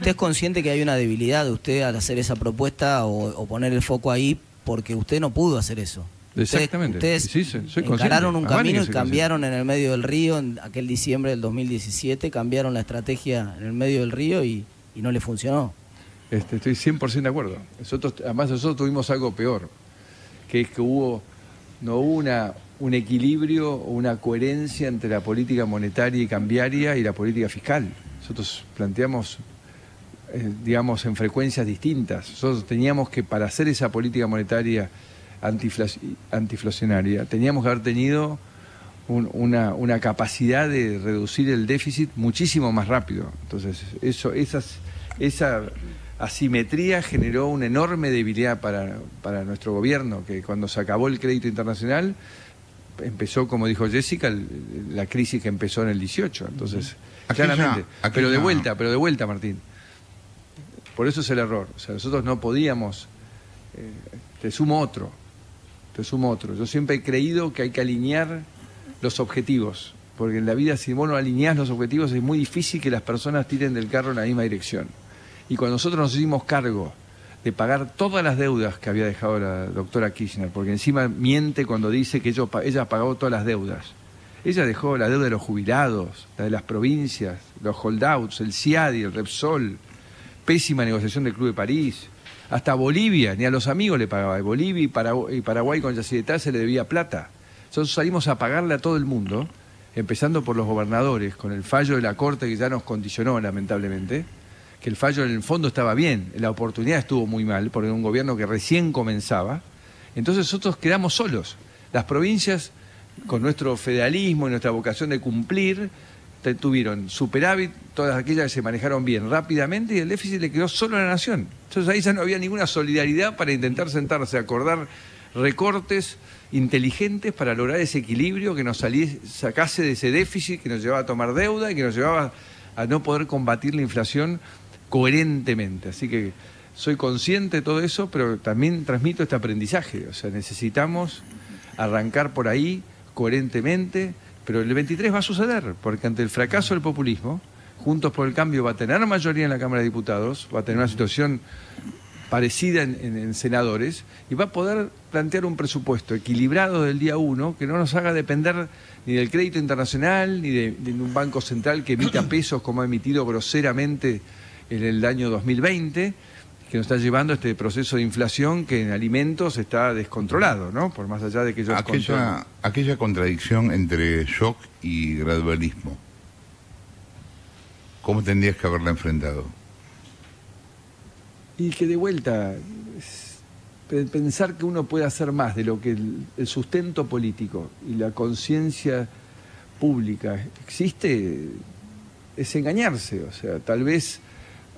es consciente que hay una debilidad de usted al hacer esa propuesta o poner el foco ahí, porque usted no pudo hacer eso? Exactamente. Ustedes soy encararon un camino y cambiaron en el medio del río, en aquel diciembre del 2017, cambiaron la estrategia en el medio del río y no le funcionó. Estoy 100% de acuerdo. Además nosotros tuvimos algo peor, que es que no hubo un equilibrio o una coherencia entre la política monetaria y cambiaria y la política fiscal. Nosotros planteamos, digamos, en frecuencias distintas. Nosotros teníamos que, para hacer esa política monetaria antiflacionaria, teníamos que haber tenido una capacidad de reducir el déficit muchísimo más rápido. Entonces, esa asimetría generó una enorme debilidad para nuestro gobierno, que cuando se acabó el crédito internacional, empezó, como dijo Jessica, la crisis que empezó en el 18. Entonces, claramente, pero de vuelta, Martín. Por eso es el error. O sea, nosotros no podíamos... Te sumo otro. Yo siempre he creído que hay que alinear los objetivos, porque en la vida, si vos no alineás los objetivos, es muy difícil que las personas tiren del carro en la misma dirección. Y cuando nosotros nos hicimos cargo de pagar todas las deudas que había dejado la doctora Kirchner, porque encima miente cuando dice que ella pagó todas las deudas. Ella dejó la deuda de los jubilados, la de las provincias, los holdouts, el CIADI, el Repsol, pésima negociación del Club de París. Hasta Bolivia, ni a los amigos le pagaba. Y Bolivia y Paraguay con Yacyretá se le debía plata. Nosotros salimos a pagarle a todo el mundo, empezando por los gobernadores, con el fallo de la Corte que ya nos condicionó, lamentablemente, que el fallo en el fondo estaba bien, la oportunidad estuvo muy mal, porque era un gobierno que recién comenzaba. Entonces nosotros quedamos solos. Las provincias, con nuestro federalismo y nuestra vocación de cumplir, tuvieron superávit, todas aquellas que se manejaron bien rápidamente, y el déficit le quedó solo a la nación. Entonces ahí ya no había ninguna solidaridad para intentar sentarse a acordar recortes inteligentes para lograr ese equilibrio que nos sacase de ese déficit que nos llevaba a tomar deuda y que nos llevaba a no poder combatir la inflación coherentemente. Así que soy consciente de todo eso, pero también transmito este aprendizaje. O sea, necesitamos arrancar por ahí coherentemente, pero el 23 va a suceder, porque ante el fracaso del populismo, Juntos por el Cambio va a tener mayoría en la Cámara de Diputados, va a tener una situación parecida en senadores, y va a poder plantear un presupuesto equilibrado del día 1 que no nos haga depender ni del crédito internacional, ni de un banco central que emita pesos como ha emitido groseramente en el año 2020, que nos está llevando a este proceso de inflación que en alimentos está descontrolado, ¿no? Por más allá de que ellos aquella contradicción entre shock y gradualismo, ¿cómo tendrías que haberla enfrentado? Y que de vuelta, pensar que uno puede hacer más de lo que el sustento político y la conciencia pública existe, es engañarse. O sea, tal vez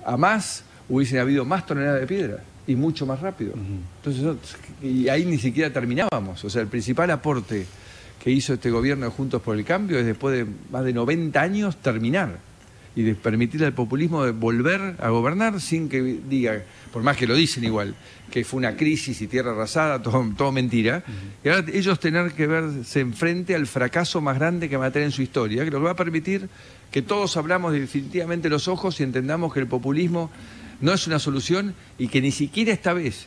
a más hubiesen habido más toneladas de piedra y mucho más rápido. Entonces, y ahí ni siquiera terminábamos. O sea, el principal aporte que hizo este gobierno de Juntos por el Cambio es, después de más de 90 años, terminar y de permitirle al populismo de volver a gobernar sin que diga, por más que lo dicen igual, que fue una crisis y tierra arrasada, todo mentira. Y ahora ellos tener que verse enfrente al fracaso más grande que van a tener en su historia, que lo que va a permitir que todos abramos definitivamente los ojos y entendamos que el populismo no es una solución y que ni siquiera esta vez,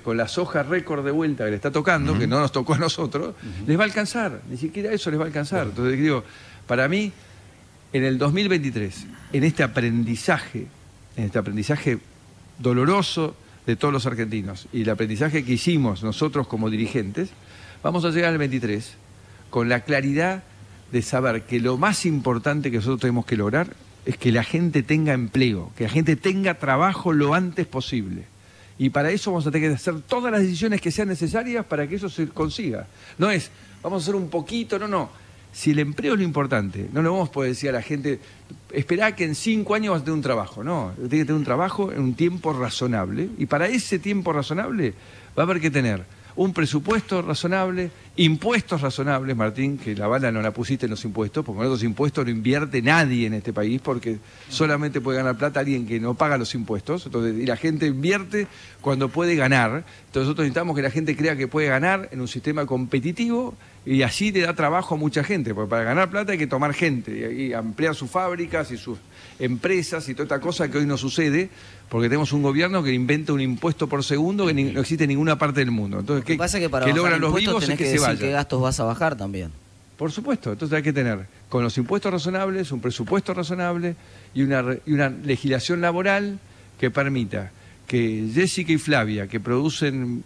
con las hojas récord de vuelta que le está tocando, que no nos tocó a nosotros, les va a alcanzar, ni siquiera eso les va a alcanzar. Entonces digo, para mí, en el 2023, en este aprendizaje doloroso de todos los argentinos y el aprendizaje que hicimos nosotros como dirigentes, vamos a llegar al 23 con la claridad de saber que lo más importante que nosotros tenemos que lograr es que la gente tenga empleo, que la gente tenga trabajo lo antes posible. Y para eso vamos a tener que hacer todas las decisiones que sean necesarias para que eso se consiga. No es, vamos a hacer un poquito, no. Si el empleo es lo importante, no le vamos a poder decir a la gente, esperá que en 5 años vas a tener un trabajo. No, tiene que tener un trabajo en un tiempo razonable. Y para ese tiempo razonable va a haber que tener un presupuesto razonable, impuestos razonables, Martín, que la bala no la pusiste en los impuestos, porque con esos impuestos no invierte nadie en este país, porque solamente puede ganar plata alguien que no paga los impuestos. Entonces, y la gente invierte cuando puede ganar. Entonces nosotros necesitamos que la gente crea que puede ganar en un sistema competitivo y así le da trabajo a mucha gente, porque para ganar plata hay que tomar gente y ampliar sus fábricas y sus empresas y toda esta cosa que hoy no sucede, porque tenemos un gobierno que inventa un impuesto por segundo que no existe en ninguna parte del mundo. Entonces, lo que pasa es que para bajar logran los impuestos vivos tenés es que que se decir vaya. qué gastos vas a bajar también. Por supuesto, entonces hay que tener con los impuestos razonables, un presupuesto razonable y una legislación laboral que permita que Jessica y Flavia, que producen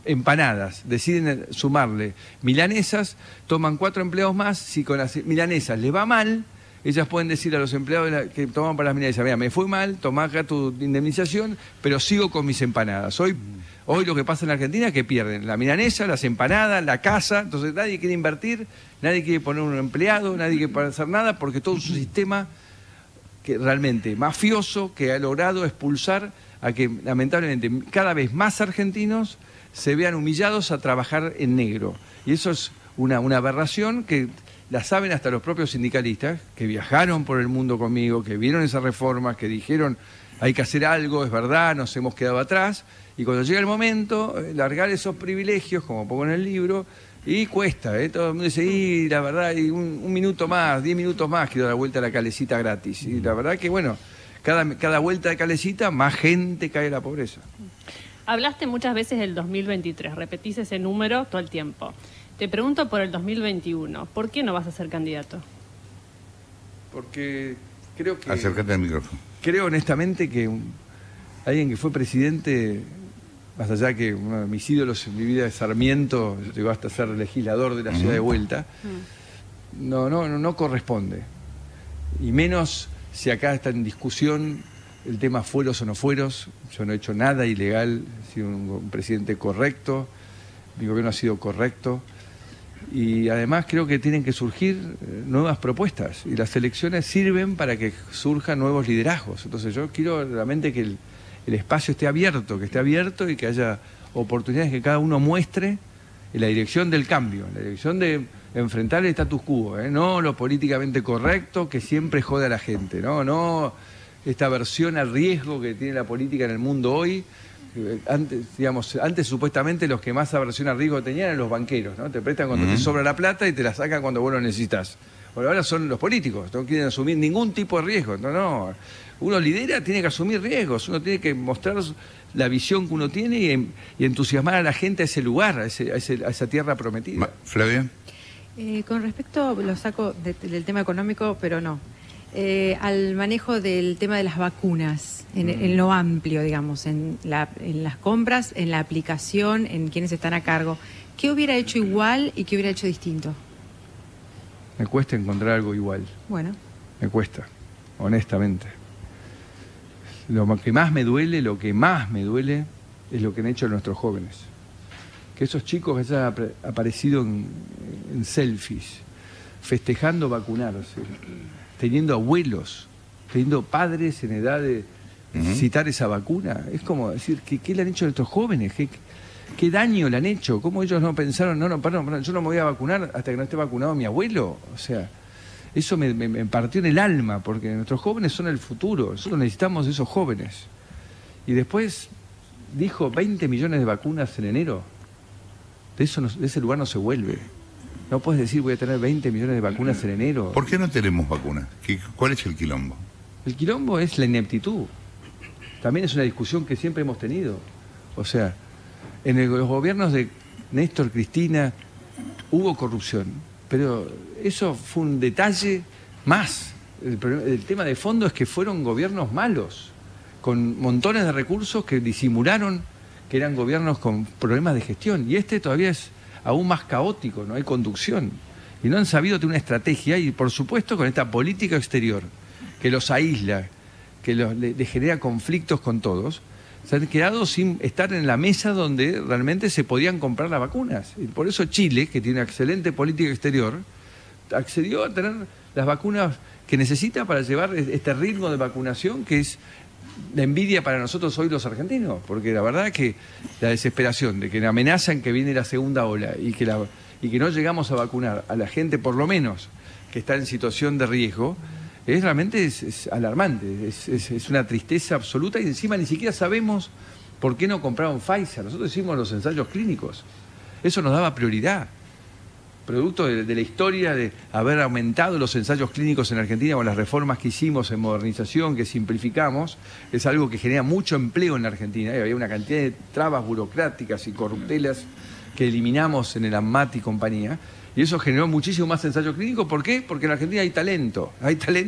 empanadas, deciden sumarle milanesas, toman 4 empleados más. Si con las milanesas les va mal, ellas pueden decir a los empleados que toman para las milanesas, mira, me fue mal, tomá acá tu indemnización, pero sigo con mis empanadas. Hoy lo que pasa en la Argentina es que pierden la milanesa, las empanadas, la casa. Entonces nadie quiere invertir, nadie quiere poner un empleado, nadie quiere hacer nada, porque todo es un sistema que realmente mafioso, que ha logrado expulsar a que lamentablemente cada vez más argentinos se vean humillados a trabajar en negro. Y eso es una aberración que la saben hasta los propios sindicalistas, que viajaron por el mundo conmigo, que vieron esas reformas, que dijeron hay que hacer algo, es verdad, nos hemos quedado atrás. Y cuando llega el momento, largar esos privilegios, como pongo en el libro, y cuesta, todo el mundo dice, y la verdad, y un minuto más, 10 minutos más, quiero dar la vuelta a la calecita gratis. Y la verdad que, bueno, cada vuelta de calecita, más gente cae en la pobreza. Hablaste muchas veces del 2023, repetís ese número todo el tiempo. Te pregunto por el 2021, ¿por qué no vas a ser candidato? Porque creo que... Acércate al micrófono. Creo honestamente que alguien que fue presidente, más allá que uno de mis ídolos en mi vida es Sarmiento, llegó hasta ser legislador de la ciudad de vuelta, no corresponde. Y menos si acá está en discusión el tema fueros o no fueros. Yo no he hecho nada ilegal, he sido un presidente correcto, mi gobierno ha sido correcto. Y además creo que tienen que surgir nuevas propuestas y las elecciones sirven para que surjan nuevos liderazgos. Entonces yo quiero realmente que el espacio esté abierto y que haya oportunidades que cada uno muestre en la dirección del cambio, en la dirección de enfrentar el status quo, no lo políticamente correcto que siempre jode a la gente, no esta aversión al riesgo que tiene la política en el mundo hoy. Antes supuestamente los que más aversión al riesgo tenían eran los banqueros, ¿no? Te prestan cuando te sobra la plata y te la sacan cuando vos lo necesitas. Bueno, ahora son los políticos, no quieren asumir ningún tipo de riesgo. No. Uno lidera, tiene que asumir riesgos, uno tiene que mostrar la visión que uno tiene y entusiasmar a la gente a ese lugar, a esa tierra prometida. Flavia. Con respecto, lo saco del tema económico, pero no. Al manejo del tema de las vacunas, en lo amplio, digamos, en las compras, en la aplicación, en quienes están a cargo. ¿Qué hubiera hecho igual y qué hubiera hecho distinto? Me cuesta encontrar algo igual. Bueno. Me cuesta, honestamente. Lo que más me duele es lo que han hecho nuestros jóvenes. Que esos chicos que hayan aparecido en selfies, festejando vacunarse, teniendo abuelos, teniendo padres en edad de citar esa vacuna. Es como decir, ¿qué le han hecho a nuestros jóvenes? ¿Qué daño le han hecho? ¿Cómo ellos no pensaron, perdón, yo no me voy a vacunar hasta que no esté vacunado mi abuelo? O sea, eso me partió en el alma, porque nuestros jóvenes son el futuro, nosotros necesitamos de esos jóvenes. Y después dijo 20 millones de vacunas en enero. De ese lugar no se vuelve. No puedes decir voy a tener 20 millones de vacunas en enero. ¿Por qué no tenemos vacunas? ¿Cuál es el quilombo? El quilombo es la ineptitud. También es una discusión que siempre hemos tenido. O sea, en los gobiernos de Néstor, Cristina, hubo corrupción, pero eso fue un detalle más. El tema de fondo es que fueron gobiernos malos, con montones de recursos que disimularon que eran gobiernos con problemas de gestión. Y este todavía es aún más caótico, no hay conducción. Y no han sabido tener una estrategia, y por supuesto con esta política exterior que los aísla, que les genera conflictos con todos, se han quedado sin estar en la mesa donde realmente se podían comprar las vacunas. Y por eso Chile, que tiene una excelente política exterior, accedió a tener las vacunas que necesita para llevar este ritmo de vacunación que es la envidia para nosotros hoy los argentinos, porque la verdad que la desesperación de que amenazan que viene la segunda ola y que no llegamos a vacunar a la gente, por lo menos, que está en situación de riesgo, realmente es alarmante, es una tristeza absoluta, y encima ni siquiera sabemos por qué no compraron Pfizer. Nosotros hicimos los ensayos clínicos, eso nos daba prioridad. Producto de la historia de haber aumentado los ensayos clínicos en Argentina con las reformas que hicimos en modernización, que simplificamos, es algo que genera mucho empleo en la Argentina. Había una cantidad de trabas burocráticas y corruptelas que eliminamos en el ANMAT y compañía, y eso generó muchísimo más ensayos clínicos. ¿Por qué? Porque en Argentina hay talento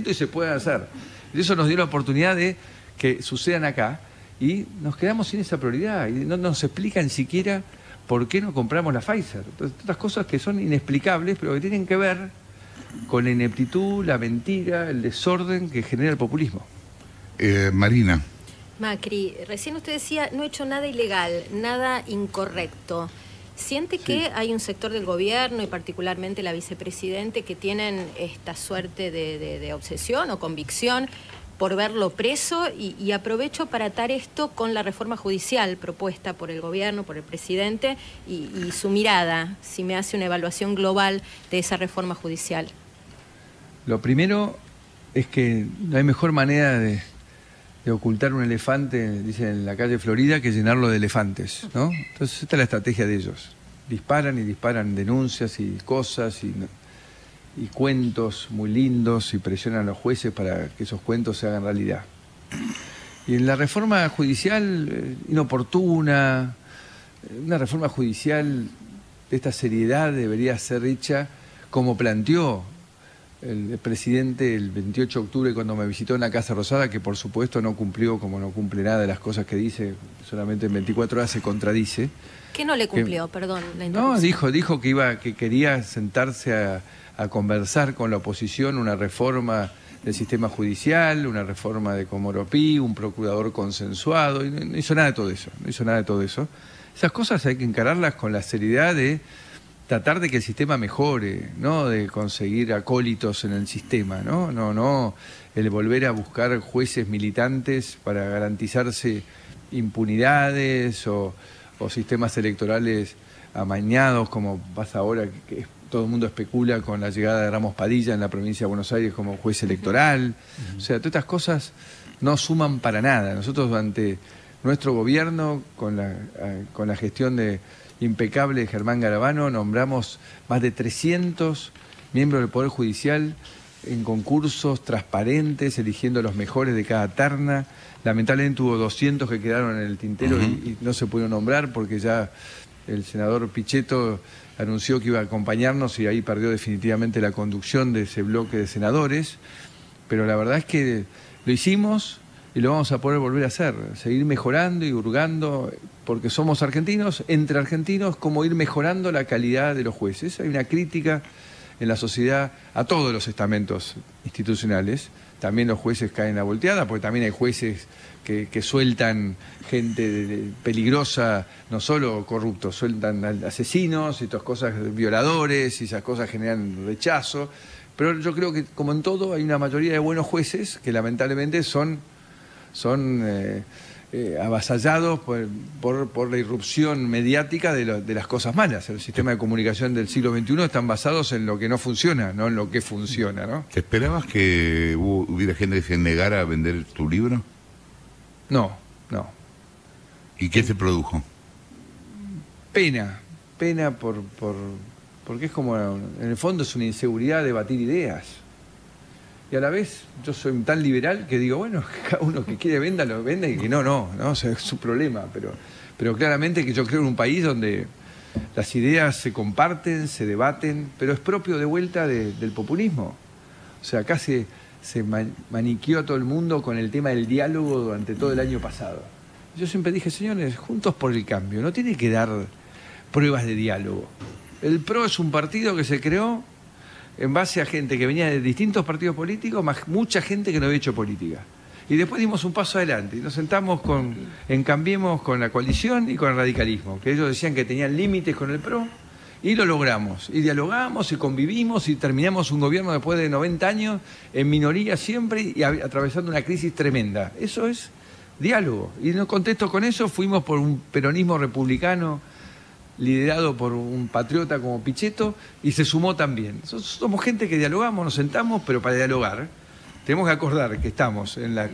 y se puede hacer. Y eso nos dio la oportunidad de que sucedan acá, y nos quedamos sin esa prioridad, y no nos explican siquiera ¿por qué no compramos la Pfizer? Entonces, otras cosas que son inexplicables, pero que tienen que ver con la ineptitud, la mentira, el desorden que genera el populismo. Marina. Macri, recién usted decía, no he hecho nada ilegal, nada incorrecto. ¿Siente que hay un sector del gobierno, y particularmente la vicepresidente, que tienen esta suerte de obsesión o convicción por verlo preso? Y aprovecho para atar esto con la reforma judicial propuesta por el gobierno, por el presidente, y su mirada, si me hace una evaluación global de esa reforma judicial. Lo primero es que no hay mejor manera de ocultar un elefante, dicen en la calle Florida, que llenarlo de elefantes, ¿no? Entonces esta es la estrategia de ellos. Disparan y disparan denuncias y cosas y cuentos muy lindos, y presionan a los jueces para que esos cuentos se hagan realidad. Y en la reforma judicial inoportuna, una reforma judicial de esta seriedad debería ser hecha como planteó el presidente el 28 de octubre cuando me visitó en la Casa Rosada, que por supuesto no cumplió, como no cumple nada de las cosas que dice, solamente en 24 horas se contradice. ¿Qué no le cumplió? Perdón, la interrupción. No, dijo que quería sentarse a conversar con la oposición una reforma del sistema judicial, una reforma de Comodoro Pi, un procurador consensuado, y no hizo nada de todo eso. Esas cosas hay que encararlas con la seriedad de tratar de que el sistema mejore, no de conseguir acólitos en el sistema, no el volver a buscar jueces militantes para garantizarse impunidades o sistemas electorales amañados, como pasa ahora, que todo el mundo especula con la llegada de Ramos Padilla en la provincia de Buenos Aires como juez electoral. O sea, todas estas cosas no suman para nada. Nosotros durante nuestro gobierno, con la gestión impecable de Germán Garabano, nombramos más de 300 miembros del Poder Judicial en concursos transparentes, eligiendo los mejores de cada terna. Lamentablemente hubo 200 que quedaron en el tintero y no se pudieron nombrar porque ya el senador Pichetto anunció que iba a acompañarnos y ahí perdió definitivamente la conducción de ese bloque de senadores. Pero la verdad es que lo hicimos y lo vamos a poder volver a hacer, seguir mejorando y hurgando, porque somos argentinos, entre argentinos, como ir mejorando la calidad de los jueces. Hay una crítica en la sociedad a todos los estamentos institucionales. También los jueces caen a volteada, porque también hay jueces que sueltan gente peligrosa, no solo corruptos, sueltan asesinos y todas cosas, violadores, y esas cosas generan rechazo. Pero yo creo que, como en todo, hay una mayoría de buenos jueces que lamentablemente son son avasallados por la irrupción mediática de las cosas malas. El sistema de comunicación del siglo XXI están basados en lo que no funciona, no en lo que funciona, ¿no? ¿Te esperabas que hubiera gente que se negara a vender tu libro? No. ¿Y qué se produjo? Pena porque es como, en el fondo es una inseguridad de debatir ideas. Y a la vez yo soy tan liberal que digo, bueno, cada uno que quiere venda, lo vende, y que no, o sea, es su problema. Pero claramente que yo creo en un país donde las ideas se comparten, se debaten, pero es propio de vuelta del populismo. O sea, acá se maniqueó a todo el mundo con el tema del diálogo durante todo el año pasado. Yo siempre dije, señores, Juntos por el Cambio, no tiene que dar pruebas de diálogo. El PRO es un partido que se creó en base a gente que venía de distintos partidos políticos, más mucha gente que no había hecho política. Y después dimos un paso adelante y nos sentamos en Cambiemos con la coalición y con el radicalismo, que ellos decían que tenían límites con el PRO, y lo logramos. Y dialogamos y convivimos y terminamos un gobierno después de 90 años, en minoría siempre y atravesando una crisis tremenda. Eso es diálogo. Y en el contexto con eso fuimos por un peronismo republicano liderado por un patriota como Pichetto, y se sumó también. Somos gente que dialogamos, nos sentamos, pero para dialogar tenemos que acordar que estamos en el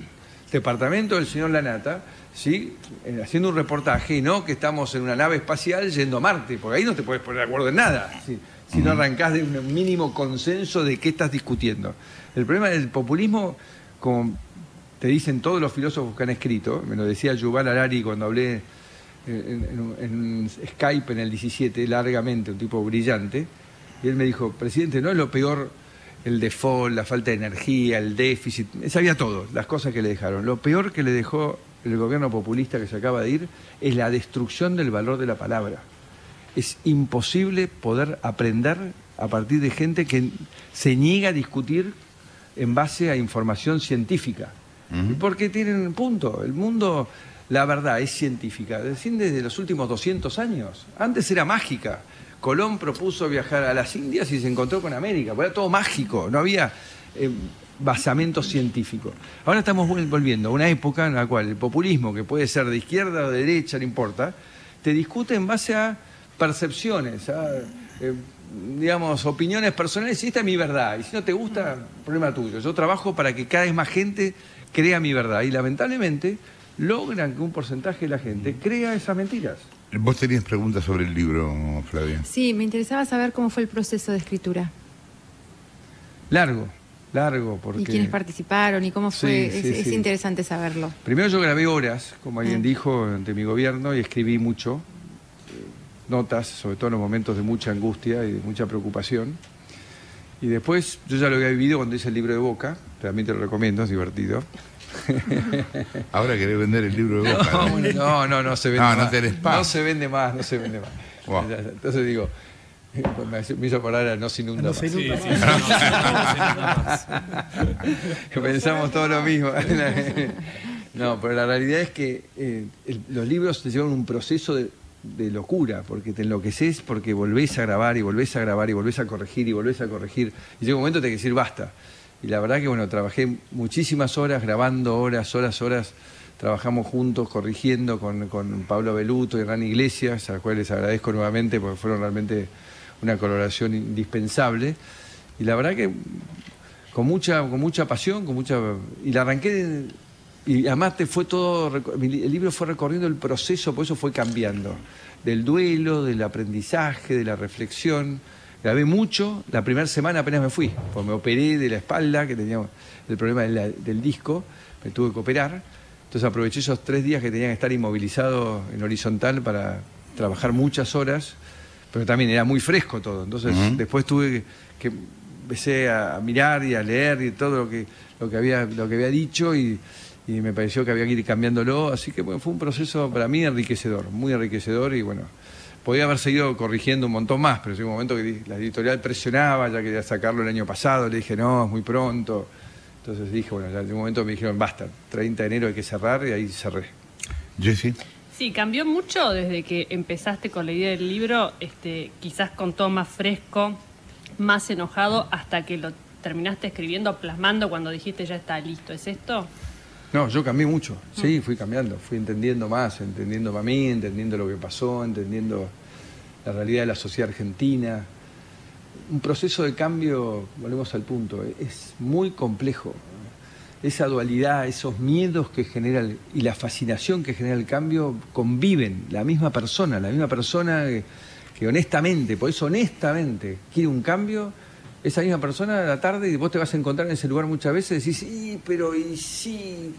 departamento del señor Lanata, ¿sí? Haciendo un reportaje, y no que estamos en una nave espacial yendo a Marte, porque ahí no te puedes poner de acuerdo en nada, ¿sí? Si no arrancás de un mínimo consenso de qué estás discutiendo. El problema del populismo, como te dicen todos los filósofos que han escrito, me lo decía Yuval Harari cuando hablé en Skype en el 17, largamente, un tipo brillante, y él me dijo, presidente, no es lo peor el default, la falta de energía, el déficit, sabía todo, las cosas que le dejaron. Lo peor que le dejó el gobierno populista que se acaba de ir es la destrucción del valor de la palabra. Es imposible poder aprender a partir de gente que se niega a discutir en base a información científica. Porque tienen un punto, el mundo... La verdad es científica, desde los últimos 200 años. Antes era mágica. Colón propuso viajar a las Indias y se encontró con América. Era todo mágico, no había basamento científico. Ahora estamos volviendo a una época en la cual el populismo, que puede ser de izquierda o de derecha, no importa, te discute en base a percepciones, a digamos, opiniones personales. Y esta es mi verdad, y si no te gusta, problema tuyo. Yo trabajo para que cada vez más gente crea mi verdad, y lamentablemente logran que un porcentaje de la gente crea esas mentiras. ¿Vos tenías preguntas sobre el libro, Flavia? Sí, me interesaba saber cómo fue el proceso de escritura. Largo, porque... ¿Y quiénes participaron y cómo fue? Sí, es interesante saberlo. Primero yo grabé horas, como alguien dijo, ante mi gobierno, y escribí mucho, notas, sobre todo en los momentos de mucha angustia y de mucha preocupación. Y después, yo ya lo había vivido cuando hice el libro de Boca, realmente lo recomiendo, es divertido. Ahora querés vender el libro de Boca. No se vende más. No se vende más. No se vende más. Wow. Entonces digo, me hizo parar a No se inunda más. Pensamos todo lo mismo. No, pero la realidad es que los libros te llevan un proceso de locura, porque te enloqueces, porque volvés a grabar y volvés a grabar y volvés a corregir y volvés a corregir. Y llega un momento te hay que decir basta. Y la verdad que, bueno, trabajé muchísimas horas, grabando horas, trabajamos juntos, corrigiendo con Pablo Beluto y Hernán Iglesias, a los cuales les agradezco nuevamente porque fueron realmente una colaboración indispensable. Y la verdad que con mucha pasión, y la arranqué, y además el libro fue recorriendo el proceso, por eso fue cambiando, del duelo, del aprendizaje, de la reflexión. Grabé mucho, la primera semana apenas me fui, porque me operé de la espalda, que tenía el problema del disco, me tuve que operar. Entonces aproveché esos 3 días que tenía que estar inmovilizado en horizontal para trabajar muchas horas, pero también era muy fresco todo. Entonces después tuve que empecé a mirar y a leer y todo lo que había dicho, y me pareció que había que ir cambiándolo. Así que bueno, fue un proceso para mí enriquecedor, muy enriquecedor, y bueno, podía haber seguido corrigiendo un montón más, pero llegó un momento que la editorial presionaba, ya quería sacarlo el año pasado, le dije no, es muy pronto. Entonces dije, bueno, ya en un momento me dijeron basta, 30 de enero hay que cerrar, y ahí cerré. Jessie. Sí, cambió mucho desde que empezaste con la idea del libro, quizás con todo más fresco, más enojado, hasta que lo terminaste escribiendo, plasmando cuando dijiste ya está listo. ¿Es esto? No, yo cambié mucho, sí, fui cambiando, fui entendiendo más, entendiendo a mí, entendiendo lo que pasó, entendiendo la realidad de la sociedad argentina. Un proceso de cambio, volvemos al punto, es muy complejo. Esa dualidad, esos miedos que genera y la fascinación que genera el cambio conviven. La misma persona que honestamente, por eso honestamente quiere un cambio, esa misma persona a la tarde y vos te vas a encontrar en ese lugar muchas veces y decís, sí, pero y si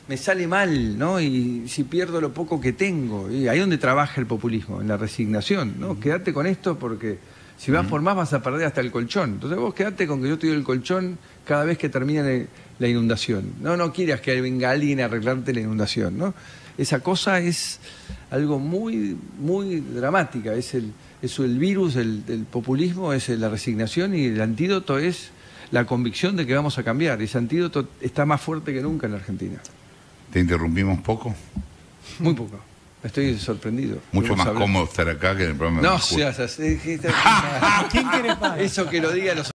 me sale mal, ¿no? Y si pierdo lo poco que tengo. Y ahí es donde trabaja el populismo, en la resignación, ¿no? Quédate con esto porque si vas por más vas a perder hasta el colchón. Entonces vos quedate con que yo te doy el colchón cada vez que termine la inundación. No quieras que venga alguien a arreglarte la inundación, ¿no? Esa cosa es algo muy, muy dramática. Es el virus del populismo, es la resignación, y el antídoto es la convicción de que vamos a cambiar. Ese antídoto está más fuerte que nunca en la Argentina. ¿Te interrumpimos poco? Muy poco. Estoy sorprendido. Mucho más cómodo estar acá que en el programa. No seas así. ¿Quién quiere pagar? Eso que lo digan los